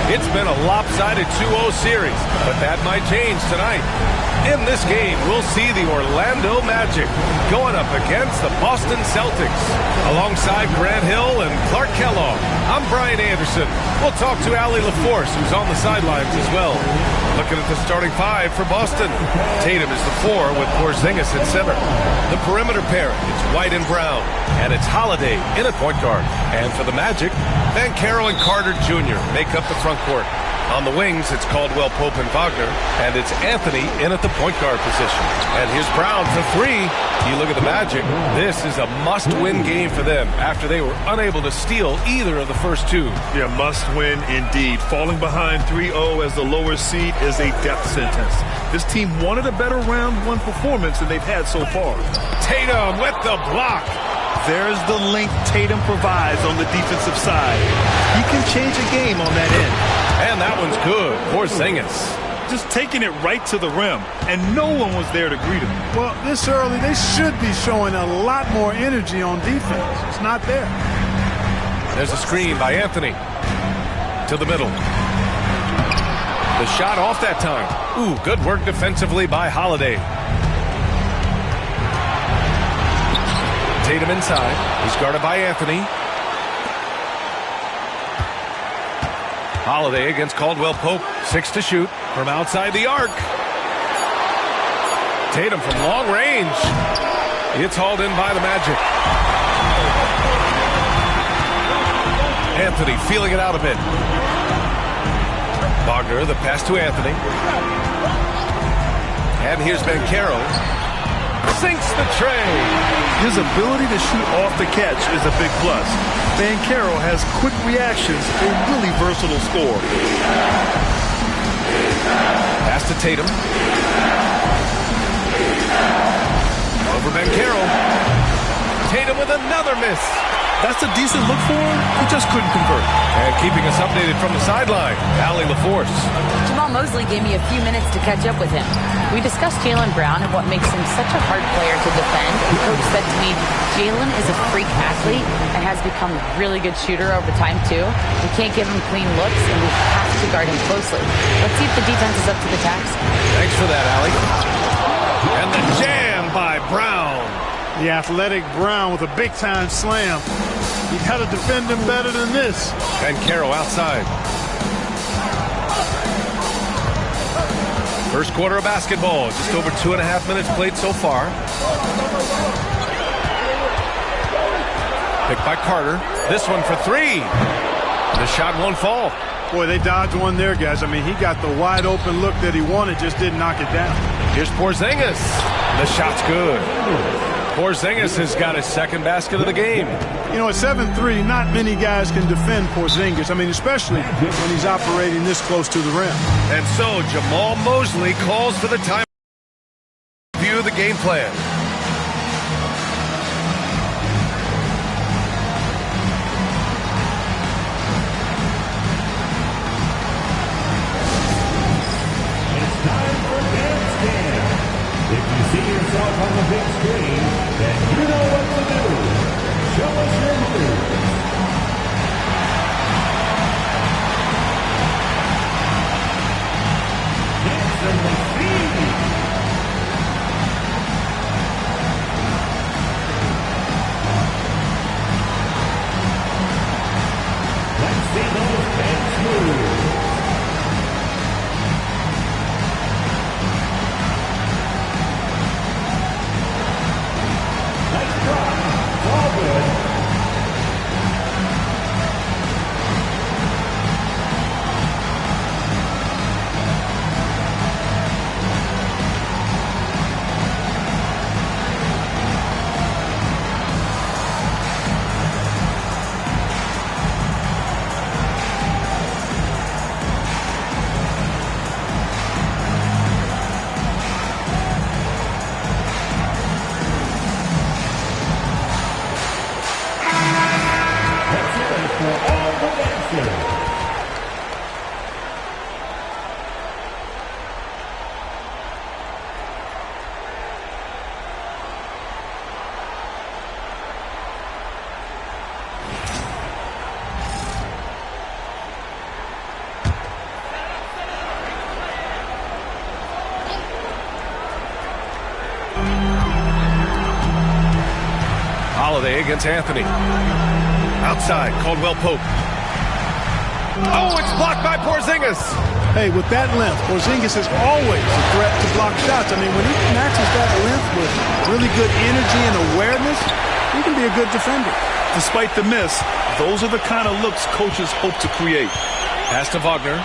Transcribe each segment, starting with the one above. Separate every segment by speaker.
Speaker 1: It's been a lopsided 2-0 series, but that might change tonight. In this game, we'll see the Orlando Magic going up against the Boston Celtics. Alongside Grant Hill and Clark Kellogg, I'm Brian Anderson. We'll talk to Allie LaForce, who's on the sidelines as well. Looking at the starting five for Boston. Tatum is the 4 with Porzingis at center. The perimeter pair, it's White and Brown, and it's Holiday in at point guard. And for the Magic, Banchero and Carter Jr. make up the front court. On the wings, it's Caldwell Pope and Wagner, and it's Anthony in at the point guard position. And here's Brown for 3. You look at the Magic, this is a must-win game for them after they were unable to steal either of the first 2.
Speaker 2: Yeah, must-win indeed. Falling behind 3-0 as the lower seed is a death sentence. This team wanted a better round 1 performance than they've had so far.
Speaker 1: Tatum with the block.
Speaker 2: There's the length Tatum provides on the defensive side. He can change a game on that end.
Speaker 1: And that one's good. Porzingis
Speaker 2: just taking it right to the rim, and no one was there to greet him.
Speaker 3: Well, this early, they should be showing a lot more energy on defense. It's not there.
Speaker 1: There's a screen by Anthony. To the middle. The shot off that time. Ooh, good work defensively by Holiday. Tatum inside. He's guarded by Anthony. Holiday against Caldwell Pope. 6 to shoot from outside the arc. Tatum from long range. It's hauled in by the Magic. Anthony feeling it out a bit. Wagner, the pass to Anthony. And here's Banchero. Sinks the tray.
Speaker 2: His ability to shoot off the catch is a big plus. Banchero has quick reactions, a really versatile scorer.
Speaker 1: Pass to Tatum. Over Banchero. Tatum with another miss.
Speaker 2: That's a decent look for him. He just couldn't convert.
Speaker 1: And keeping us updated from the sideline, Allie LaForce.
Speaker 4: Jamal Mosley gave me a few minutes to catch up with him. We discussed Jaylenbrown and what makes him such a hard player to defend. And Coach said to me, Jaylen is a freak athlete and has become a really good shooter over time, too. We can't give him clean looks, and we have to guard him closely. Let's see if the defense is up to the task.
Speaker 1: Thanks for that, Allie. And the jam by Brown.
Speaker 3: The athletic Brown with a big-time slam. You got to defend him better than this.
Speaker 1: Banchero outside. First quarter of basketball. Just over 2.5 minutes played so far. Picked by Carter. This one for 3. The shot won't fall.
Speaker 3: Boy, they dodged one there, guys. I mean, he got the wide-open look that he wanted, just didn't knock it down.
Speaker 1: Here's Porzingis. The shot's good. Porzingis has got his second basket of the game.
Speaker 3: You know, at 7'3", not many guys can defend Porzingis. I mean, especially when he's operating this close to the rim.
Speaker 1: And so Jamal Mosley calls for the time view of the game plan.
Speaker 5: It's time for dance cam. If you see yourself on the big screen, then you know what to do. Show us your moves. Dance in the feet.
Speaker 1: against Anthony. Outside, Caldwell Pope. Oh, it's blocked by Porzingis.
Speaker 3: Hey, with that length, Porzingis is always a threat to block shots. I mean, when he matches that length with really good energy and awareness, he can be a good defender.
Speaker 2: Despite the miss, those are the kind of looks coaches hope to create.
Speaker 1: Pass to Wagner.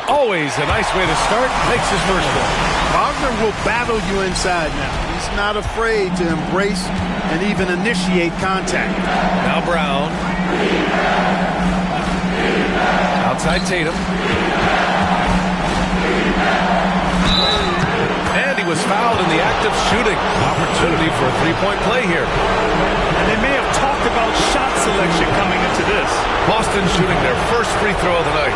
Speaker 1: Always a nice way to start. Makes his first one.
Speaker 3: Wagner will battle you inside now. He's not afraid to embrace and even initiate contact.
Speaker 1: Now Brown. Outside Tatum. And he was fouled in the act of shooting. Opportunity for a three-point play here.
Speaker 2: And they may have talked about shot selection coming into this.
Speaker 1: Boston shooting their first free throw of the night.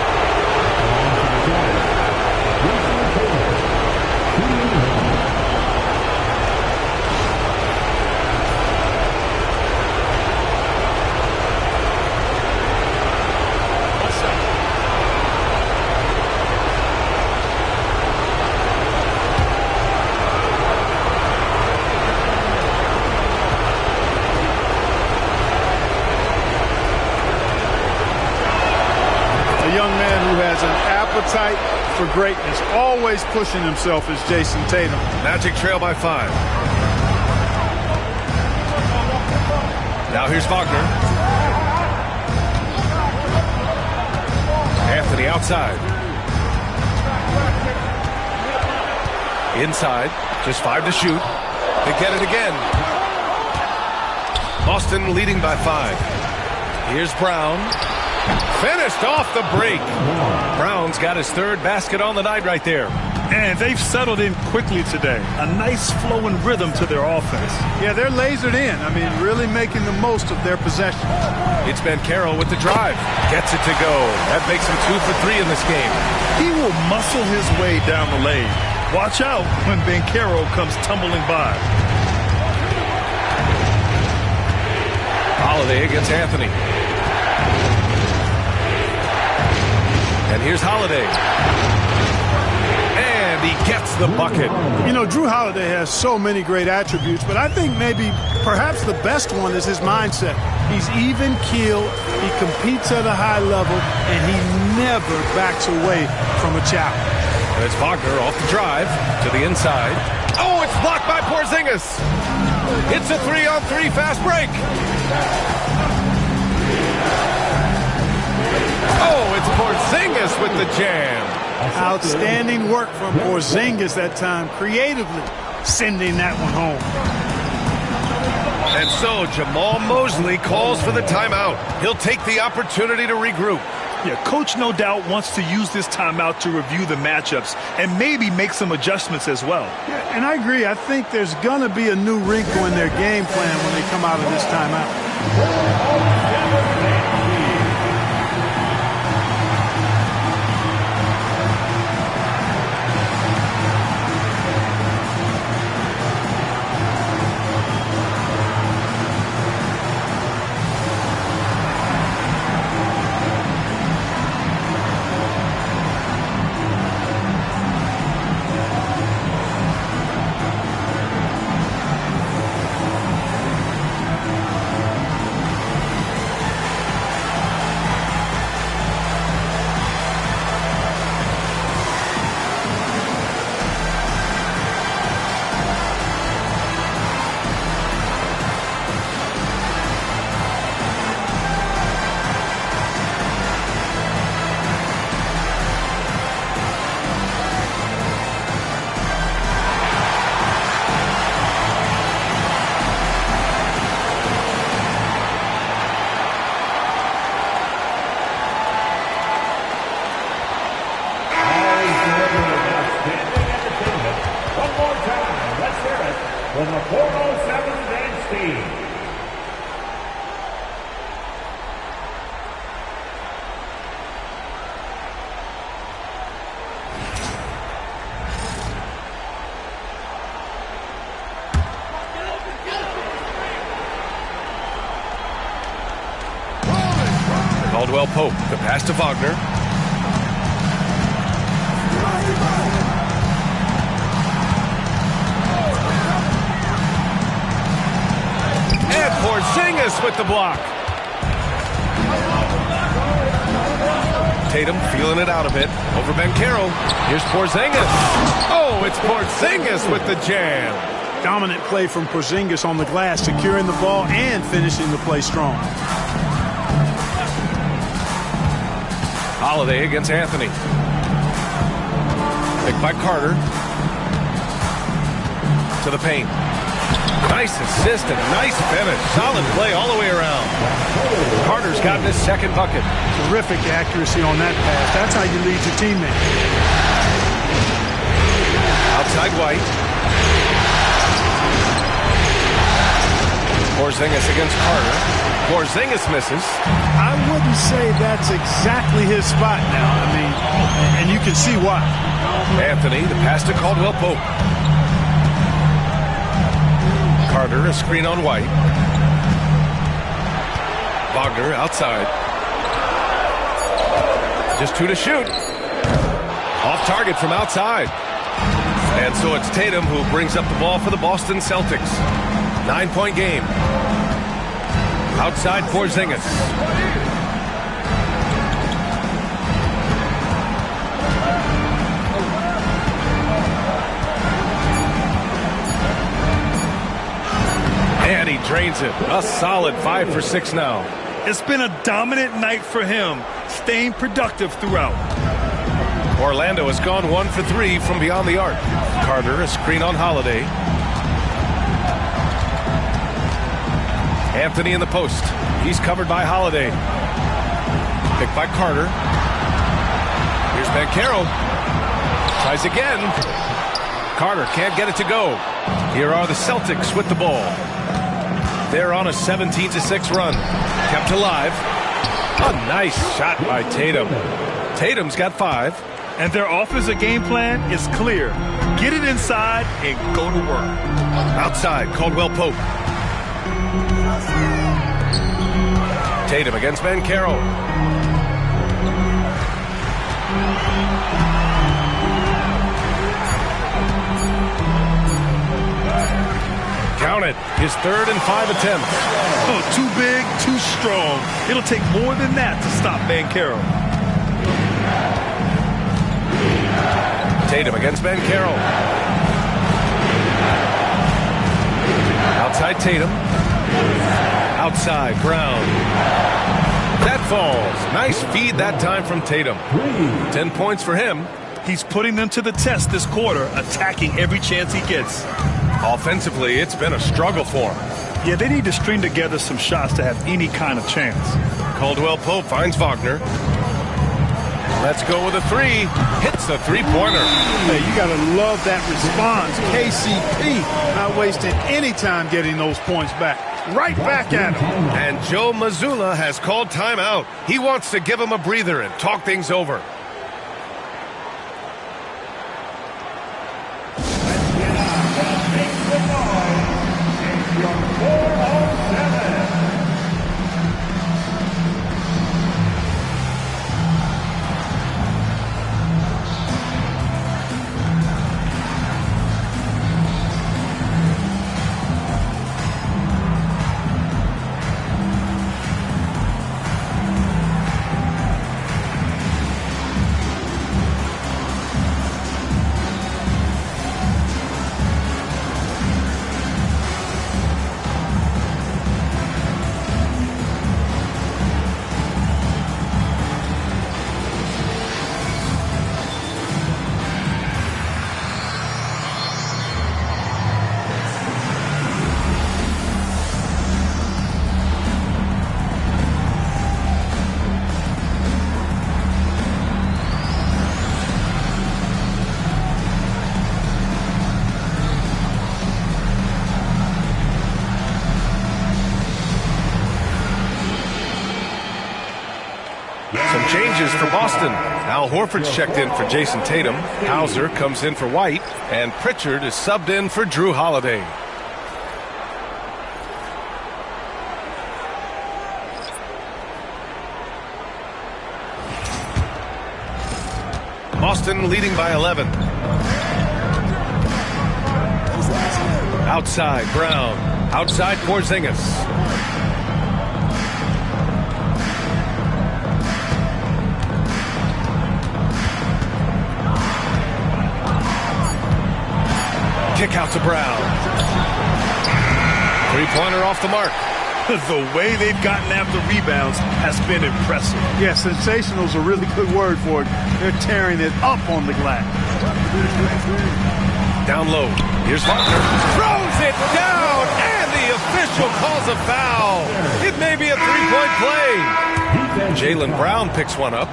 Speaker 3: For greatness, always pushing himself as Jayson Tatum.
Speaker 1: Magic trail by 5. Now here's Wagner. Anthony outside. Inside, just 5 to shoot. They get it again. Boston leading by 5. Here's Brown. Finished off the break. Brown's got his third basket on the night right there.
Speaker 2: And they've settled in quickly today. A nice flowing rhythm to their offense.
Speaker 3: Yeah, they're lasered in. I mean, really making the most of their possession.
Speaker 1: It's Banchero with the drive. Gets it to go. That makes him 2 for 3 in this game.
Speaker 2: He will muscle his way down the lane. Watch out when Banchero comes tumbling by.
Speaker 1: Holiday against Anthony. And here's Holiday. And he gets the bucket.
Speaker 3: You know, Drew Holiday has so many great attributes, but I think perhaps the best one is his mindset. He's even-keeled, he competes at a high level, and he never backs away from a challenge.
Speaker 1: And it's Wagner off the drive to the inside. Oh, it's blocked by Porzingis. It's a 3-on-3 fast break. Oh, it's Porzingis with the jam.
Speaker 3: Outstanding work from Porzingis that time, creatively sending that one home.
Speaker 1: And so Jamal Mosley calls for the timeout. He'll take the opportunity to regroup.
Speaker 2: Yeah, coach no doubt wants to use this timeout to review the matchups and maybe make some adjustments as well.
Speaker 3: Yeah, and I agree. I think there's going to be a new wrinkle in their game plan when they come out of this timeout.
Speaker 1: Caldwell Pope, the pass to Wagner. Porzingis with the block. Tatum feeling it out a bit. Over Banchero. Here's Porzingis. Oh, it's Porzingis with the jam.
Speaker 3: Dominant play from Porzingis on the glass, securing the ball and finishing the play strong.
Speaker 1: Holiday against Anthony. Picked by Carter. To the paint. Nice assist and nice finish. Solid play all the way around. Carter's gotten his second bucket.
Speaker 3: Terrific accuracy on that pass. That's how you lead your teammate.
Speaker 1: Outside White. Porzingis against Carter. Porzingis misses.
Speaker 3: I wouldn't say that's exactly his spot now. I mean, and you can see why.
Speaker 1: Anthony, the pass to Caldwell Pope. Carter, a screen on White. Wagner outside. Just 2 to shoot. Off target from outside. And so it's Tatum who brings up the ball for the Boston Celtics. 9-point game. Outside Porzingis. And he drains it. A solid 5 for 6 now.
Speaker 2: It's been a dominant night for him, staying productive throughout.
Speaker 1: Orlando has gone 1 for 3 from beyond the arc. Carter, a screen on Holiday. Anthony in the post. He's covered by Holiday. Picked by Carter. Here's Banchero. Tries again. Carter can't get it to go. Here are the Celtics with the ball. They're on a 17-6 run. Kept alive. A nice shot by Tatum. Tatum's got 5.
Speaker 2: And their offensive game plan is clear. Get it inside and go to work.
Speaker 1: Outside, Caldwell Pope. Tatum against Banchero. Count it. His 3rd and 5 attempts.
Speaker 2: Oh, too big, too strong. It'll take more than that to stop Banchero.
Speaker 1: Tatum against Banchero. Outside Tatum. Outside Brown. That falls. Nice feed that time from Tatum. 10 points for him.
Speaker 2: He's putting them to the test this quarter, attacking every chance he gets.
Speaker 1: Offensively, it's been a struggle for him.
Speaker 2: Yeah, they need to string together some shots to have any kind of chance.
Speaker 1: Caldwell Pope finds Wagner. Let's go with a 3. Hits the three-pointer.
Speaker 3: Hey, you got to love that response. KCP not wasting any time getting those points back. Right back at him.
Speaker 1: And Joe Mazzulla has called timeout. He wants to give him a breather and talk things over. Changes for Boston. Al Horford's checked in for Jason Tatum. Hauser comes in for White. And Pritchard is subbed in for Drew Holiday. Boston leading by 11. Outside, Brown. Outside, Porzingis. Kick out to Brown. Three-pointer off the mark.
Speaker 2: The way they've gotten after rebounds has been impressive.
Speaker 3: Yeah, sensational is a really good word for it. They're tearing it up on the glass.
Speaker 1: Down low. Here's Wagner. Throws it down, and the official calls a foul. It may be a three-point play. Jaylenbrown picks one up.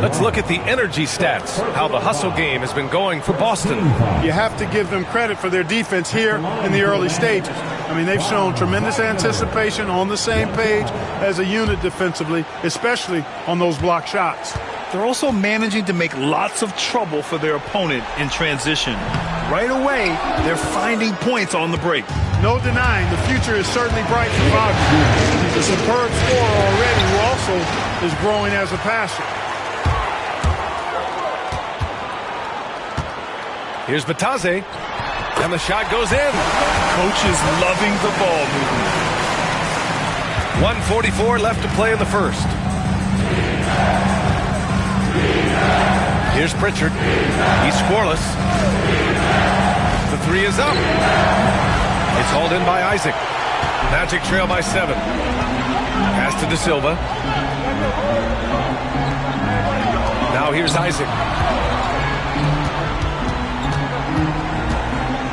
Speaker 1: Let's look at the energy stats, how the hustle game has been going for Boston.
Speaker 3: You have to give them credit for their defense here in the early stages. I mean, they've shown tremendous anticipation, on the same page as a unit defensively, especially on those block shots.
Speaker 2: They're also managing to make lots of trouble for their opponent in transition. Right away, they're finding points on the break.
Speaker 3: No denying, the future is certainly bright for Wagner. He's a superb scorer already, who also is growing as a passer.
Speaker 1: Here's Batase, and the shot goes in.
Speaker 2: Coach is loving the ball movement.
Speaker 1: 1:44 left to play in the first. Here's Pritchard. He's scoreless. The three is up. It's hauled in by Isaac. Magic trail by 7. Pass to De Silva. Now here's Isaac.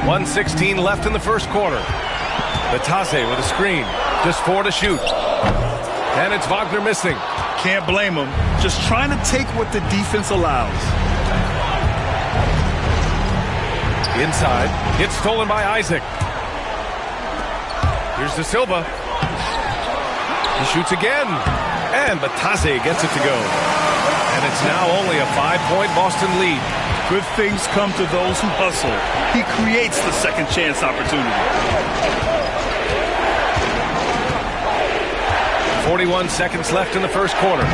Speaker 1: 1:16 left in the first quarter. Batase with a screen. Just 4 to shoot. And it's Wagner missing.
Speaker 2: Can't blame him. Just trying to take what the defense allows.
Speaker 1: Inside. It's stolen by Isaac. Here's De Silva. He shoots again. And Batase gets it to go. And it's now only a 5-point Boston lead.
Speaker 2: Good things come to those who hustle. He creates the second chance opportunity.
Speaker 1: 41 seconds left in the first quarter.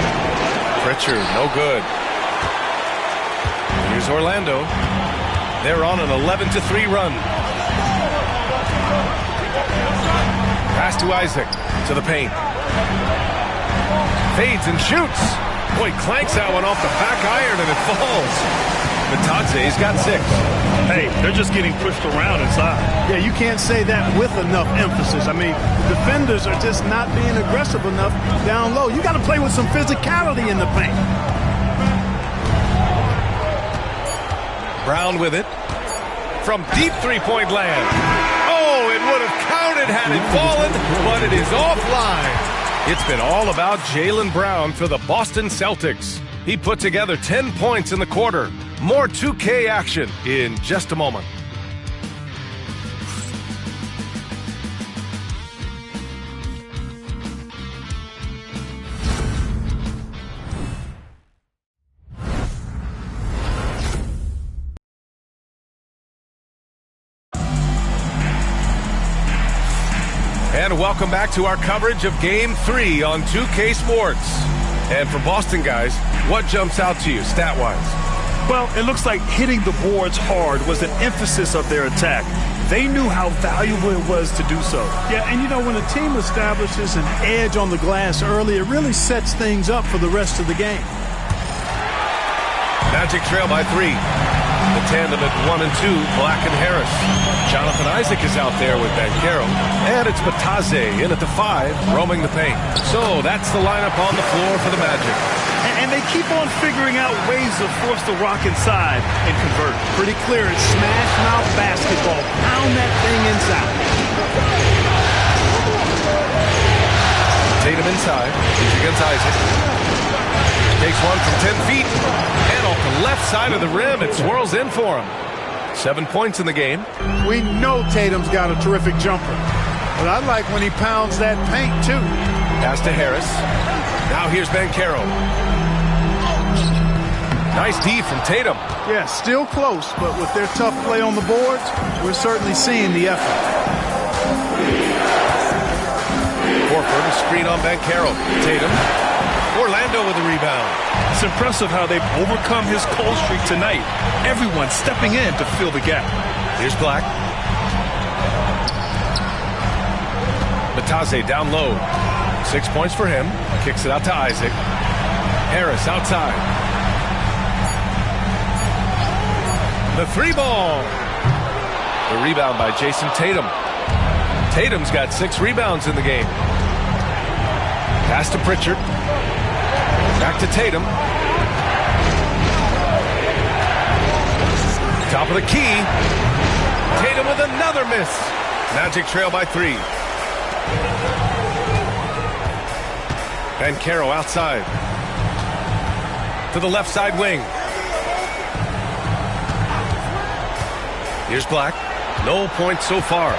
Speaker 1: Pritchard, no good. Here's Orlando. They're on an 11-3 run. Pass to Isaac, to the paint. Fades and shoots. Boy, clanks that one off the back iron and it falls. Batase's got 6.
Speaker 2: Hey, they're just getting pushed around inside.
Speaker 3: Yeah, you can't say that with enough emphasis. I mean, defenders are just not being aggressive enough down low. You got to play with some physicality in the paint.
Speaker 1: Brown with it. From deep three-point land. Oh, it would have counted had it fallen, but it is offline. It's been all about Jaylenbrown for the Boston Celtics. He put together 10 points in the quarter. More 2K action in just a moment. And welcome back to our coverage of Game 3 on 2K Sports. And for Boston guys, what jumps out to you stat-wise?
Speaker 2: Well, it looks like hitting the boards hard was an emphasis of their attack. They knew how valuable it was to do so.
Speaker 3: Yeah, and you know, when a team establishes an edge on the glass early, it really sets things up for the rest of the game.
Speaker 1: Magic trail by 3. The tandem at 1 and 2, Black and Harris. Jonathan Isaac is out there with Banchero. And it's Batase in at the 5, roaming the paint. So that's the lineup on the floor for the Magic.
Speaker 2: And they keep on figuring out ways to force the rock inside and convert.
Speaker 3: Pretty clear, it's smash mouth basketball. Pound that thing inside.
Speaker 1: Tatum inside. He's against Isaac. Takes one from 10 feet. And off the left side of the rim, it swirls in for him. 7 points in the game.
Speaker 3: We know Tatum's got a terrific jumper. But I like when he pounds that paint, too.
Speaker 1: Pass to Harris. Now here's Banchero. Nice D from Tatum.
Speaker 3: Yeah, still close, but with their tough play on the boards, we're certainly seeing the effort.
Speaker 1: Horford, a screen on Banchero. Tatum. Orlando with the rebound.
Speaker 2: It's impressive how they've overcome his cold streak tonight. Everyone stepping in to fill the gap.
Speaker 1: Here's Black. Batase down low. 6 points for him. Kicks it out to Isaac. Harris outside. The 3 ball. The rebound by Jason Tatum. Tatum's got 6 rebounds in the game. Pass to Pritchard. Back to Tatum. Top of the key. Tatum with another miss. Magic trail by 3. Banchero outside. To the left side wing. Here's Black. No points so far.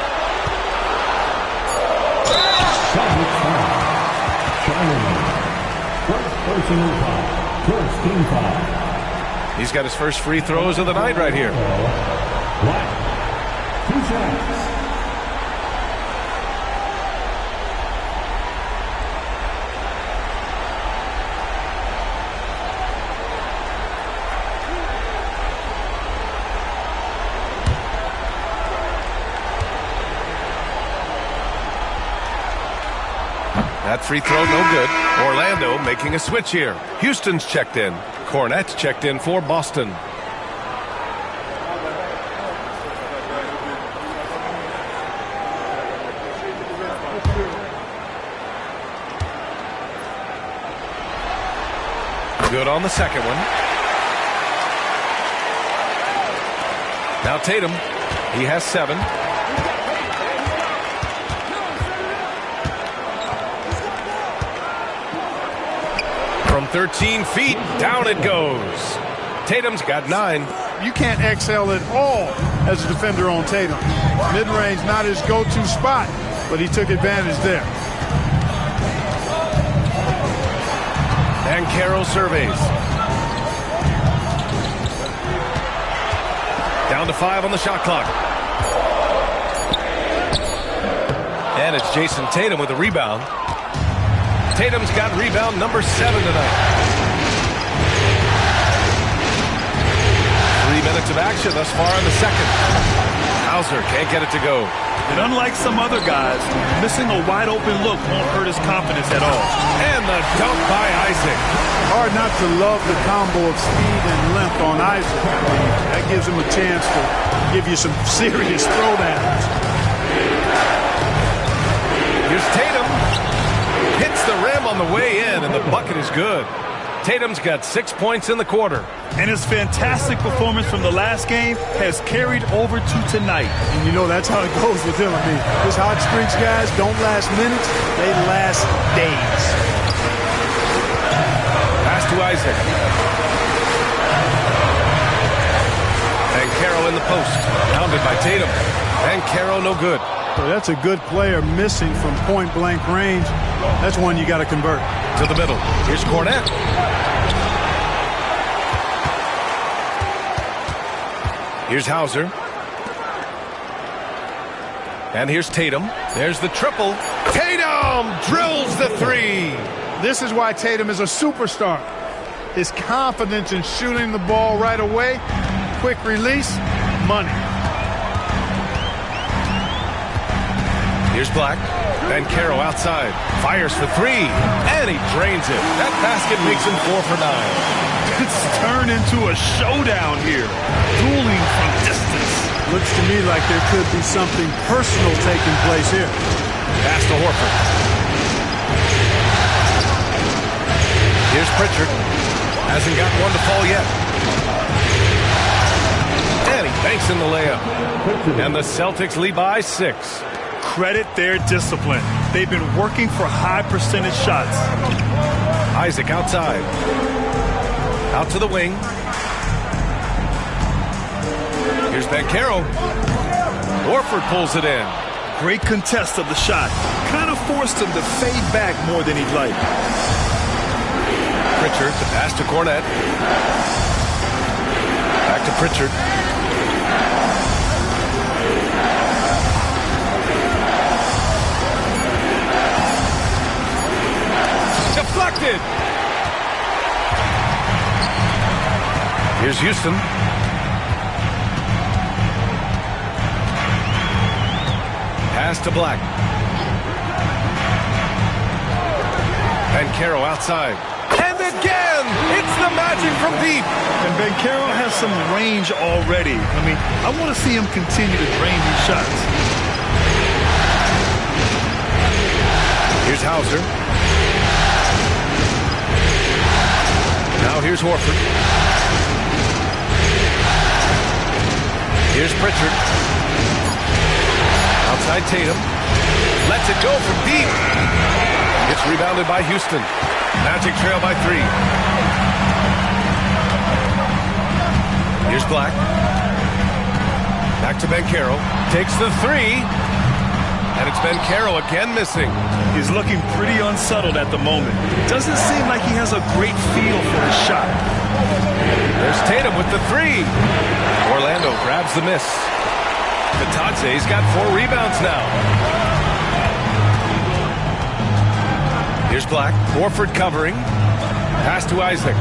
Speaker 1: He's got his first free throws of the night right here. That free throw no good. Orlando making a switch here. Houston's checked in. Cornette's checked in for Boston. Good on the second one. Now Tatum. He has 7. From 13 feet, down it goes. Tatum's got 9.
Speaker 3: You can't excel at all as a defender on Tatum. Mid-range not his go-to spot, but he took advantage there.
Speaker 1: Banchero surveys. Down to 5 on the shot clock. And it's Jason Tatum with a rebound. Tatum's got rebound number 7 tonight. 3 minutes of action thus far in the second. Hauser can't get it to go.
Speaker 2: And unlike some other guys, missing a wide-open look won't hurt his confidence at all.
Speaker 1: And the dunk by Isaac.
Speaker 3: Hard not to love the combo of speed and length on Isaac. I mean, that gives him a chance to give you some serious throwdowns.
Speaker 1: Here's Tatum. Hits the rim on the way in, and the bucket is good. Tatum's got 6 points in the quarter.
Speaker 2: And his fantastic performance from the last game has carried over to tonight.
Speaker 3: And you know that's how it goes with him. I mean, his hot streaks, guys, don't last minutes. They last days.
Speaker 1: Pass to Isaac. Banchero in the post. Pounded by Tatum. Banchero no good.
Speaker 3: So that's a good player missing from point-blank range. That's one you got to convert.
Speaker 1: To the middle. Here's Cornette. Here's Hauser. And here's Tatum. There's the triple. Tatum drills the 3.
Speaker 3: This is why Tatum is a superstar. His confidence in shooting the ball right away. Quick release. Money.
Speaker 2: Here's Black. Banchero outside. Fires for 3. And he drains it. That basket makes him 4 for 9. It's turned into a showdown here. Dueling from distance.
Speaker 3: Looks to me like there could be something personal taking place here.
Speaker 2: Pass to Horford. Here's Pritchard. Hasn't got one to fall yet. And he banks in the layup. And the Celtics lead by 6. Credit their discipline. They've been working for high percentage shots. Isaac outside. Out to the wing. Here's Banchero. Horford pulls it in. Great contest of the shot. Kind of forced him to fade back more than he'd like. Pritchard, the pass to Cornette. Back to Pritchard. Deflected. Here's Houston. Pass to Black. Banchero outside. And they
Speaker 1: again. It's the Magic from deep.
Speaker 2: And Banchero has some range already. I mean, I want to see him continue to drain these shots.
Speaker 1: Here's Hauser. Now here's Horford. Here's Pritchard. Outside Tatum. Lets it go from deep. It's rebounded by Houston. Magic trail by 3. Here's Black. Back to Banchero. Takes the 3. And it's Banchero again missing.
Speaker 2: He's looking pretty unsettled at the moment. Doesn't seem like he has a great feel for his shot.
Speaker 1: There's Tatum with the 3. Orlando grabs the miss. Bitadze's got 4 rebounds now. Here's Black. Horford covering. Pass to Isaac.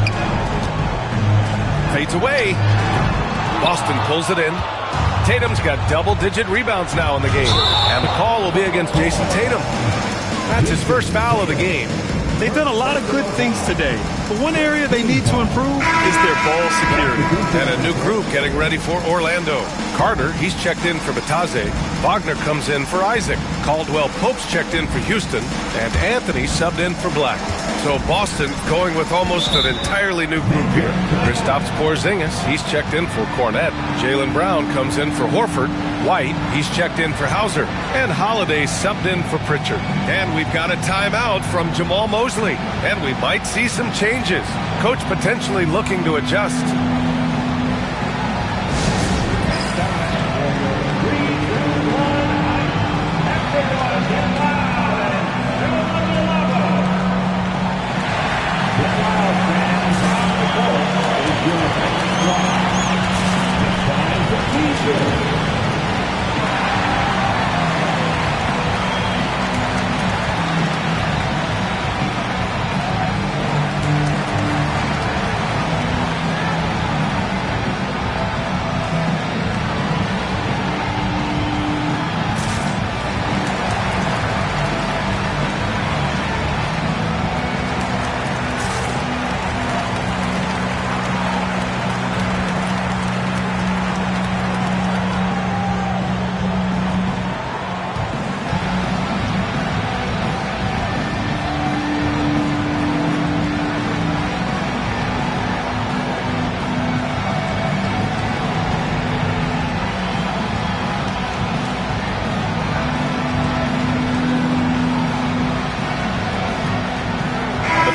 Speaker 1: Fades away. Boston pulls it in. Tatum's got double-digit rebounds now in the game. And the call will be against Jason Tatum. That's his first foul of the game.
Speaker 2: They've done a lot of good things today, but one area they need to improve is their ball security.
Speaker 1: And a new group getting ready for Orlando. Carter, he's checked in for Bitadze. Wagner comes in for Isaac. Caldwell-Pope's checked in for Houston. And Anthony subbed in for Black. So Boston going with almost an entirely new group here. Kristaps Porzingis, he's checked in for Cornette. Jaylenbrown comes in for Horford. White, he's checked in for Hauser. And Holiday subbed in for Pritchard. And we've got a timeout from Jamal Mosley. And we might see some changes. Coach potentially looking to adjust.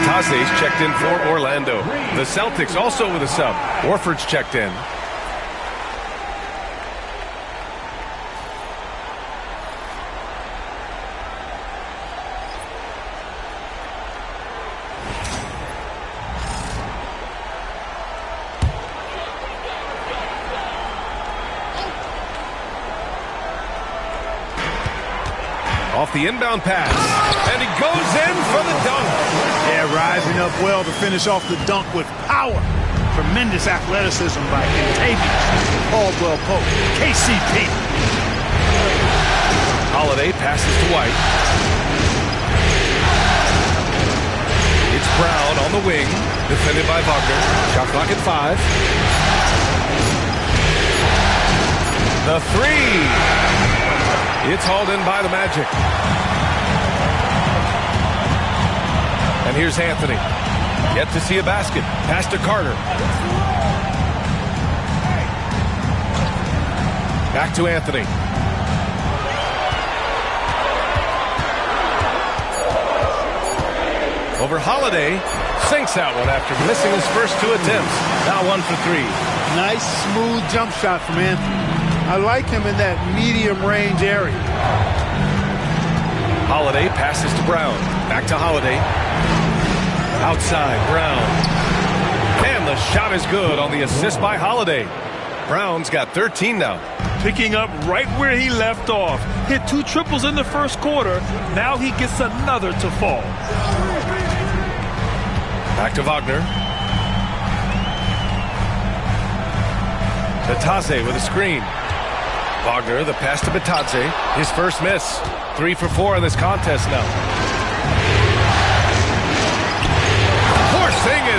Speaker 1: Bitadze's checked in for Orlando. The Celtics also with a sub. Horford's checked in. Off the inbound pass. And he goes in for the dunk.
Speaker 3: Yeah, rising up well to finish off the dunk with power. Tremendous athleticism by Contagious. Caldwell-Pope. KCP.
Speaker 1: Holiday passes to White. It's Brown on the wing. Defended by Wagner. Shot clock at 5. The 3. It's hauled in by the Magic. And here's Anthony. Yet to see a basket. Pass to Carter. Back to Anthony. Over Holiday. Sinks that one after missing his first 2 attempts. Now 1 for 3.
Speaker 3: Nice, smooth jump shot from Anthony. I like him in that medium range area.
Speaker 1: Holiday passes to Brown. Back to Holiday. Outside, Brown. And the shot is good on the assist by Holiday. Brown's got 13 now.
Speaker 2: Picking up right where he left off. Hit 2 triples in the first quarter. Now he gets another to fall.
Speaker 1: Back to Wagner. Bitadze with a screen. Wagner, the pass to Bitadze. His first miss. 3 for 4 in this contest now. Porzingis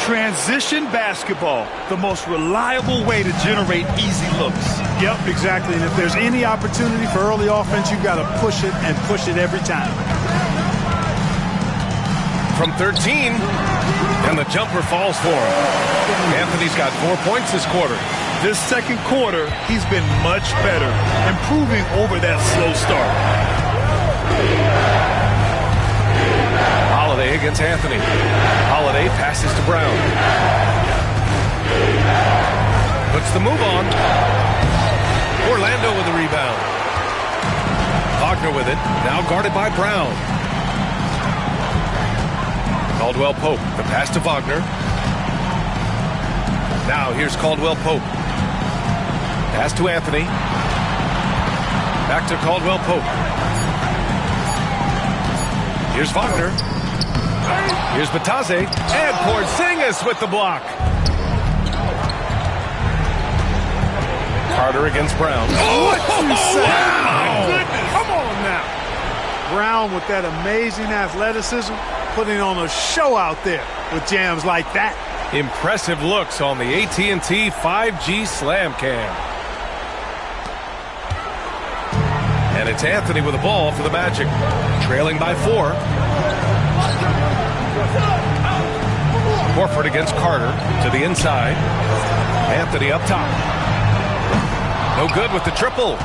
Speaker 2: Transition basketball, the most reliable way to generate easy looks.
Speaker 3: Yep, exactly. And if there's any opportunity for early offense, you've got to push it and push it every time.
Speaker 1: From 13, and the jumper falls for him. Anthony's got 4 points this quarter.
Speaker 2: This second quarter, he's been much better, improving over that slow start.
Speaker 1: Holiday against Anthony. Holiday passes to Brown. Puts the move on. Orlando with the rebound. Wagner with it. Now guarded by Brown. Caldwell Pope. The pass to Wagner. Now here's Caldwell Pope. Pass to Anthony. Back to Caldwell Pope. Here's Wagner. Here's Batase. And Porzingis with the block. Carter against Brown.
Speaker 3: What you say?
Speaker 1: Wow.
Speaker 3: Goodness. Come on now. Brown with that amazing athleticism, putting on a show out there with jams like that.
Speaker 1: Impressive looks on the AT&T 5G Slam Cam. And it's Anthony with the ball for the Magic. Trailing by 4. Horford against Carter to the inside. Anthony up top. No good with the triple.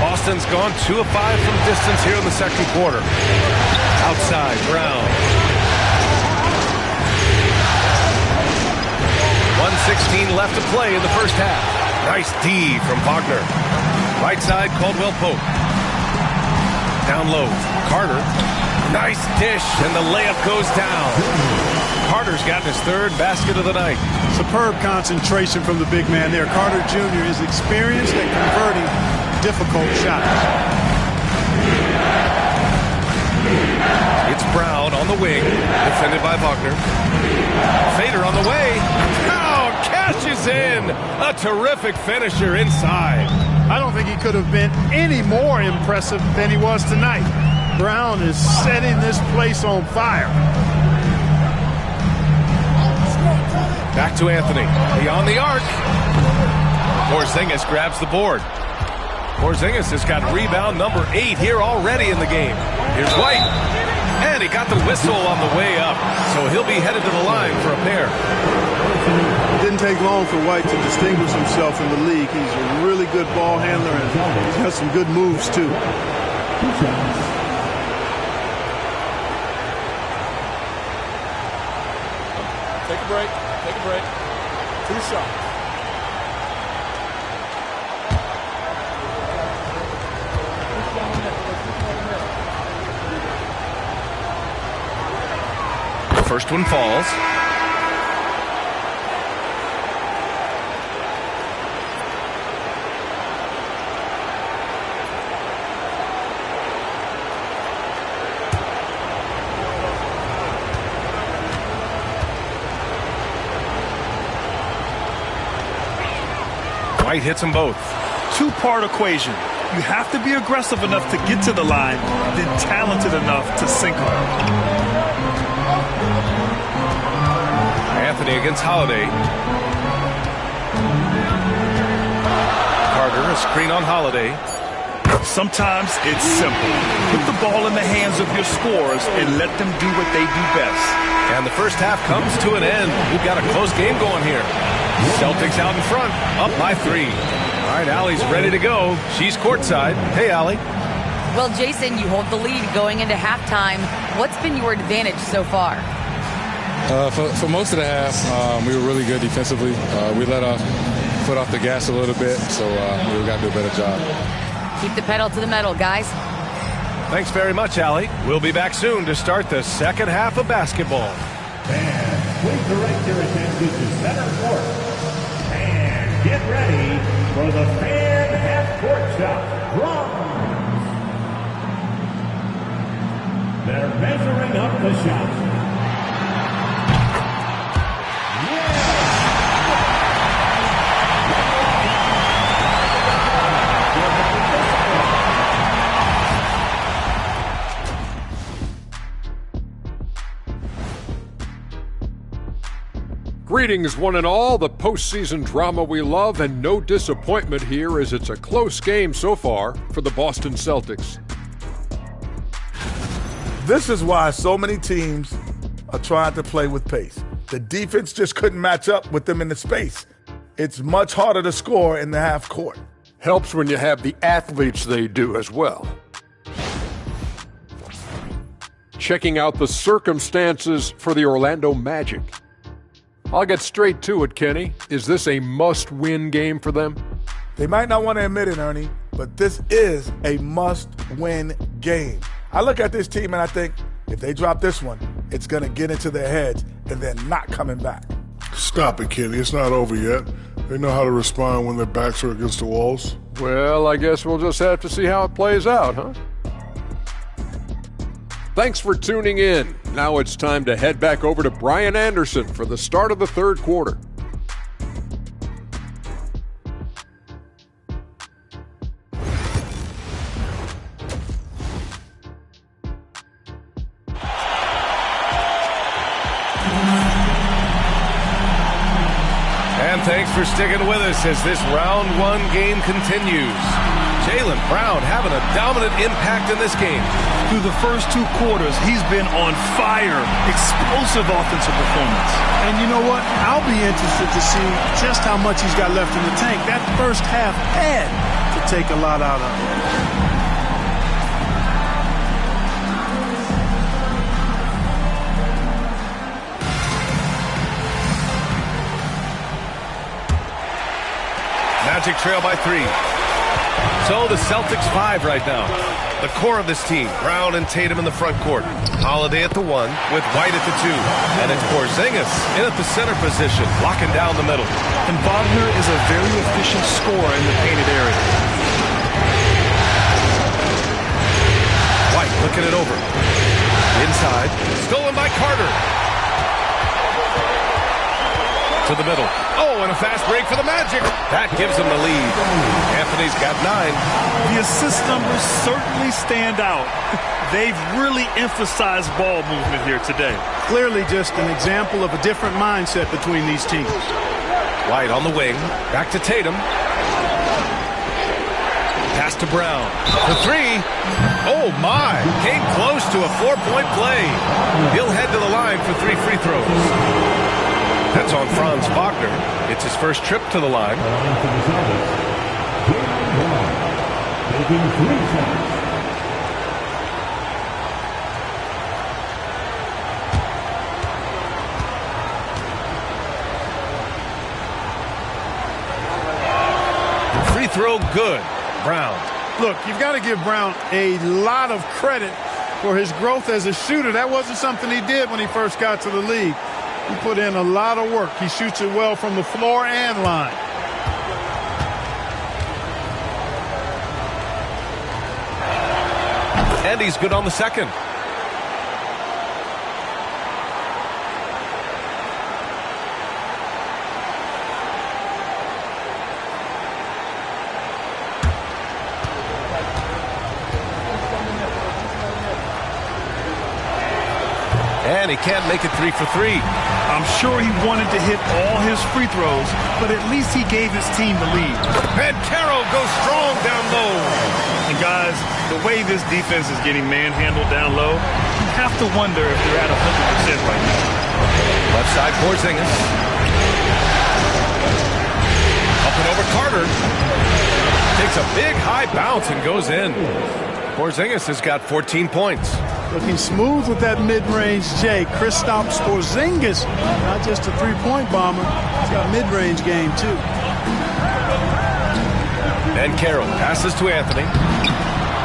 Speaker 1: Boston's gone 2 of 5 from distance here in the second quarter. Outside, Brown. 1:16 left to play in the first half. Nice D from Wagner. Right side, Caldwell Pope. Down low, Carter. Nice dish, and the layup goes down. Carter's gotten his 3rd basket of the night.
Speaker 3: Superb concentration from the big man there. Carter Jr. is experienced at converting difficult shots.
Speaker 1: It's Brown on the wing, defended by Wagner. Fader on the way. Oh, cashes in. A terrific finisher inside.
Speaker 3: I don't think he could have been any more impressive than he was tonight. Brown is setting this place on fire.
Speaker 1: Back to Anthony. Beyond the arc. Porzingis grabs the board. Porzingis has got rebound number 8 here already in the game. Here's White. And he got the whistle on the way up. So he'll be headed to the line for a pair.
Speaker 3: It didn't take long for White to distinguish himself in the league. He's a really good ball handler, and he's got some good moves, too.
Speaker 6: Take a break. Take a break. 2 shots.
Speaker 1: The first one falls. White hits them both.
Speaker 2: 2-part equation. You have to be aggressive enough to get to the line, then talented enough to sink them.
Speaker 1: Anthony against Holiday. Carter, a screen on Holiday.
Speaker 2: Sometimes it's simple. Put the ball in the hands of your scorers and let them do what they do best.
Speaker 1: And the first half comes to an end. We've got a close game going here. Celtics out in front, up by 3. All right, Allie's ready to go. She's courtside. Hey, Allie.
Speaker 4: Well, Jason, you hold the lead going into halftime. What's been your advantage so far?
Speaker 7: For most of the half, we were really good defensively. We let our foot off the gas a little bit, so we got to do a better job.
Speaker 4: Keep the pedal to the metal, guys.
Speaker 1: Thanks very much, Allie. We'll be back soon to start the second half of basketball.
Speaker 5: Fans, please direct your attention to center court. And get ready for the fan half-court shot drums. They're measuring up the shot.
Speaker 8: Greetings, one and all. The postseason drama we love, and no disappointment here as it's a close game so far for the Boston Celtics.
Speaker 9: This is why so many teams are trying to play with pace. The defense just couldn't match up with them in the space. It's much harder to score in the half court.
Speaker 8: Helps when you have the athletes they do as well. Checking out the circumstances for the Orlando Magic. I'll get straight to it, Kenny. Is this a must-win game for them?
Speaker 9: They might not want to admit it, Ernie, but this is a must-win game. I look at this team and I think if they drop this one, it's going to get into their heads and they're not coming back.
Speaker 10: Stop it, Kenny. It's not over yet. They know how to respond when their backs are against the walls.
Speaker 8: Well, I guess we'll just have to see how it plays out, huh? Thanks for tuning in. Now it's time to head back over to Brian Anderson for the start of the third quarter.
Speaker 1: And thanks for sticking with us as this round one game continues. Jaylenbrown having a dominant impact in this game.
Speaker 2: Through the first two quarters, he's been on fire. Explosive offensive performance.
Speaker 3: And you know what? I'll be interested to see just how much he's got left in the tank. That first half had to take a lot out of him.
Speaker 1: Magic trail by 3. So the Celtics 5 right now. The core of this team, Brown and Tatum in the front court. Holiday at the 1 with White at the 2. And it's Porzingis in at the center position, locking down the middle.
Speaker 2: And Wagner is a very efficient scorer in the painted area.
Speaker 1: White looking it over. Inside, stolen by Carter. To the middle. Oh, and a fast break for the Magic. That gives them the lead. Anthony's got 9.
Speaker 2: The assist numbers certainly stand out. They've really emphasized ball movement here today.
Speaker 3: Clearly just an example of a different mindset between these teams.
Speaker 1: White on the wing. Back to Tatum. Pass to Brown. For 3. Oh, my. Came close to a 4-point play. He'll head to the line for 3 free throws. That's on franzwagner. It's his first trip to the line.
Speaker 5: Taking 3 shots.
Speaker 1: Free throw good. Brown.
Speaker 3: Look, you've got to give Brown a lot of credit for his growth as a shooter. That wasn't something he did when he first got to the league. He put in a lot of work. He shoots it well from the floor and line.
Speaker 1: And he's good on the second. And he can't make it 3 for 3.
Speaker 2: I'm sure he wanted to hit all his free throws, but at least he gave his team the lead.
Speaker 1: Banchero goes strong down low.
Speaker 2: And guys, the way this defense is getting manhandled down low, you have to wonder if they're at 100% right now.
Speaker 1: Left side, Porzingis. Up and over Carter. Takes a big high bounce and goes in. Porzingis has got 14 points.
Speaker 3: Looking smooth with that mid-range J. Kristaps Porzingis, not just a three-point bomber. He's got mid-range game, too.
Speaker 1: Banchero passes to Anthony.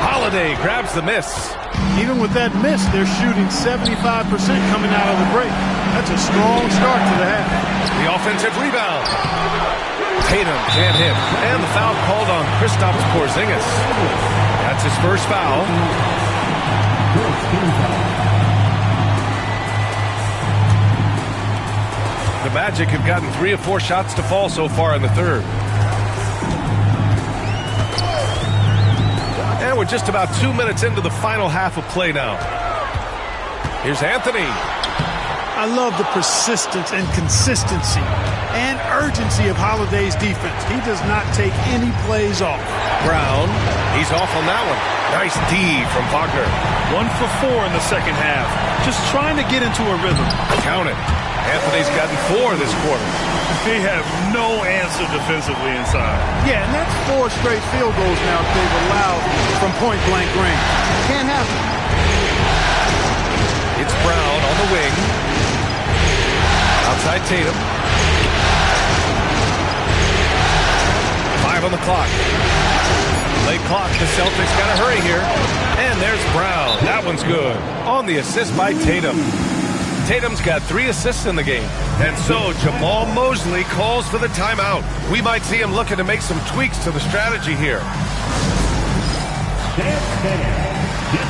Speaker 1: Holiday grabs the miss.
Speaker 3: Even with that miss, they're shooting 75% coming out of the break. That's a strong start to the half.
Speaker 1: The offensive rebound. Tatum can't hit. And the foul called on Kristaps Porzingis. That's his first foul. The Magic have gotten 3 of 4 shots to fall so far in the third. And we're just about 2 minutes into the final half of play now. Here's Anthony.
Speaker 3: I love the persistence and consistency and urgency of Holiday's defense. He does not take any plays off.
Speaker 1: Brown, he's off on that one. Nice D from Wagner.
Speaker 2: 1 for 4 in the second half. Just trying to get into a rhythm.
Speaker 1: Count it. Anthony's gotten 4 this quarter.
Speaker 2: They have no answer defensively inside.
Speaker 3: Yeah, and that's 4 straight field goals now that they've allowed from point-blank range. Can't happen.
Speaker 1: It's Brown on the wing. Outside Tatum. 5 on the clock. Late clock. The Celtics got to hurry here. And there's Brown. That one's good. On the assist by Tatum. Tatum's got 3 assists in the game. And so Jamal Mosley calls for the timeout. We might see him looking to make some tweaks to the strategy here.
Speaker 5: Get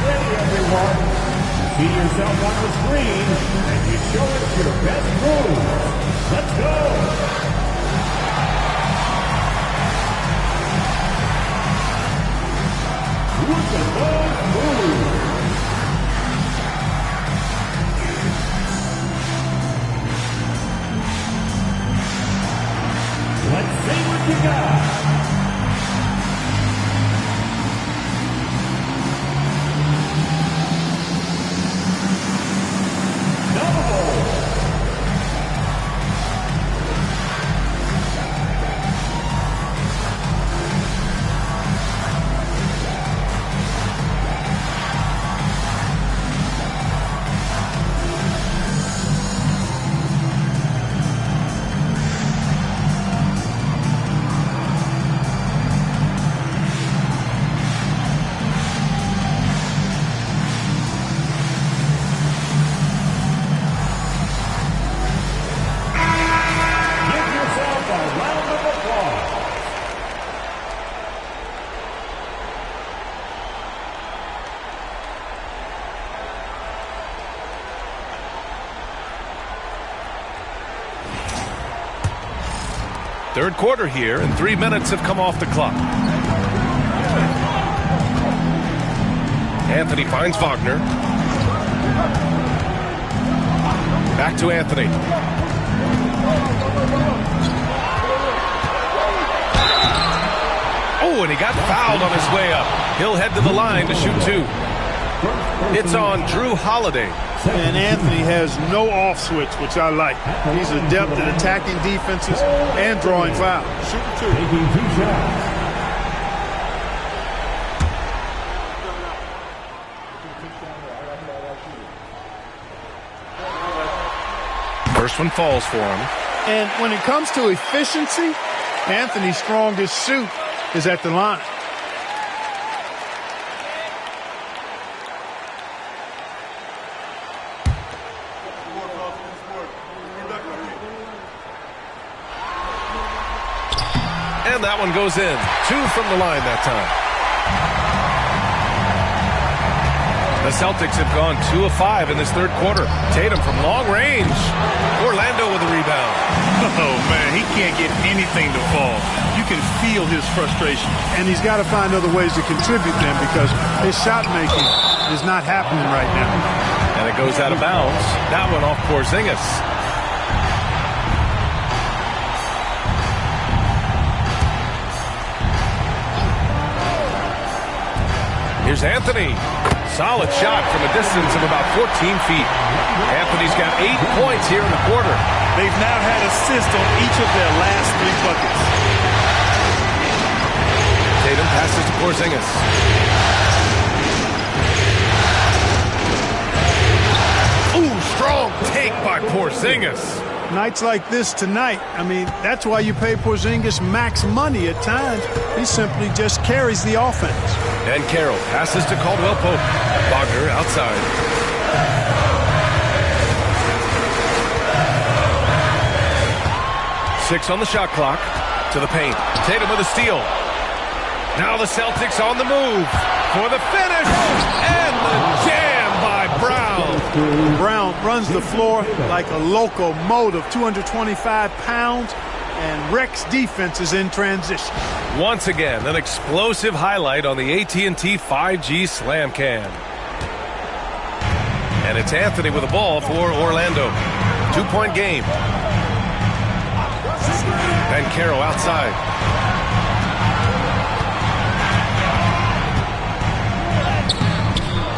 Speaker 5: ready, everyone. See yourself on the screen, and you show us your best moves. Let's go. Who's the most move? Let's see what you got.
Speaker 1: Third quarter here, and 3 minutes have come off the clock. Anthony finds Wagner. Back to Anthony. Oh, and he got fouled on his way up. He'll head to the line to shoot 2. It's on Drew Holiday.
Speaker 3: And Anthony has no off switch, which I like. He's adept at attacking defenses and drawing fouls. Shooting 2.
Speaker 5: Taking 2 shots.
Speaker 1: First one falls for him.
Speaker 3: And when it comes to efficiency, Anthony's strongest suit is at the line.
Speaker 1: And that one goes in. 2 from the line that time. The Celtics have gone 2 of 5 in this third quarter. Tatum from long range. Orlando with a rebound.
Speaker 2: Oh, man, he can't get anything to fall. You can feel his frustration.
Speaker 3: And he's got to find other ways to contribute them because his shot making is not happening right now.
Speaker 1: And it goes out of bounds. That one off Porzingis. Here's Anthony. Solid shot from a distance of about 14 feet. Anthony's got 8 points here in the quarter.
Speaker 2: They've now had assists on each of their last 3 buckets.
Speaker 1: Tatum passes to Porzingis. Ooh, strong take by Porzingis.
Speaker 3: Nights like this tonight, I mean, that's why you pay Porzingis max money at times. He simply just carries the offense.
Speaker 1: And Carroll passes to Caldwell Pope. Wagner outside. Six on the shot clock. To the paint. Tatum with a steal. Now the Celtics on the move for the finish. And the jam by Brown.
Speaker 3: Brown runs the floor like a locomotive, 225 pounds, and wrecks defenses in transition.
Speaker 1: Once again, an explosive highlight on the AT&T 5G Slam Cam. And it's Anthony with the ball for Orlando. 2-point game. Banchero outside.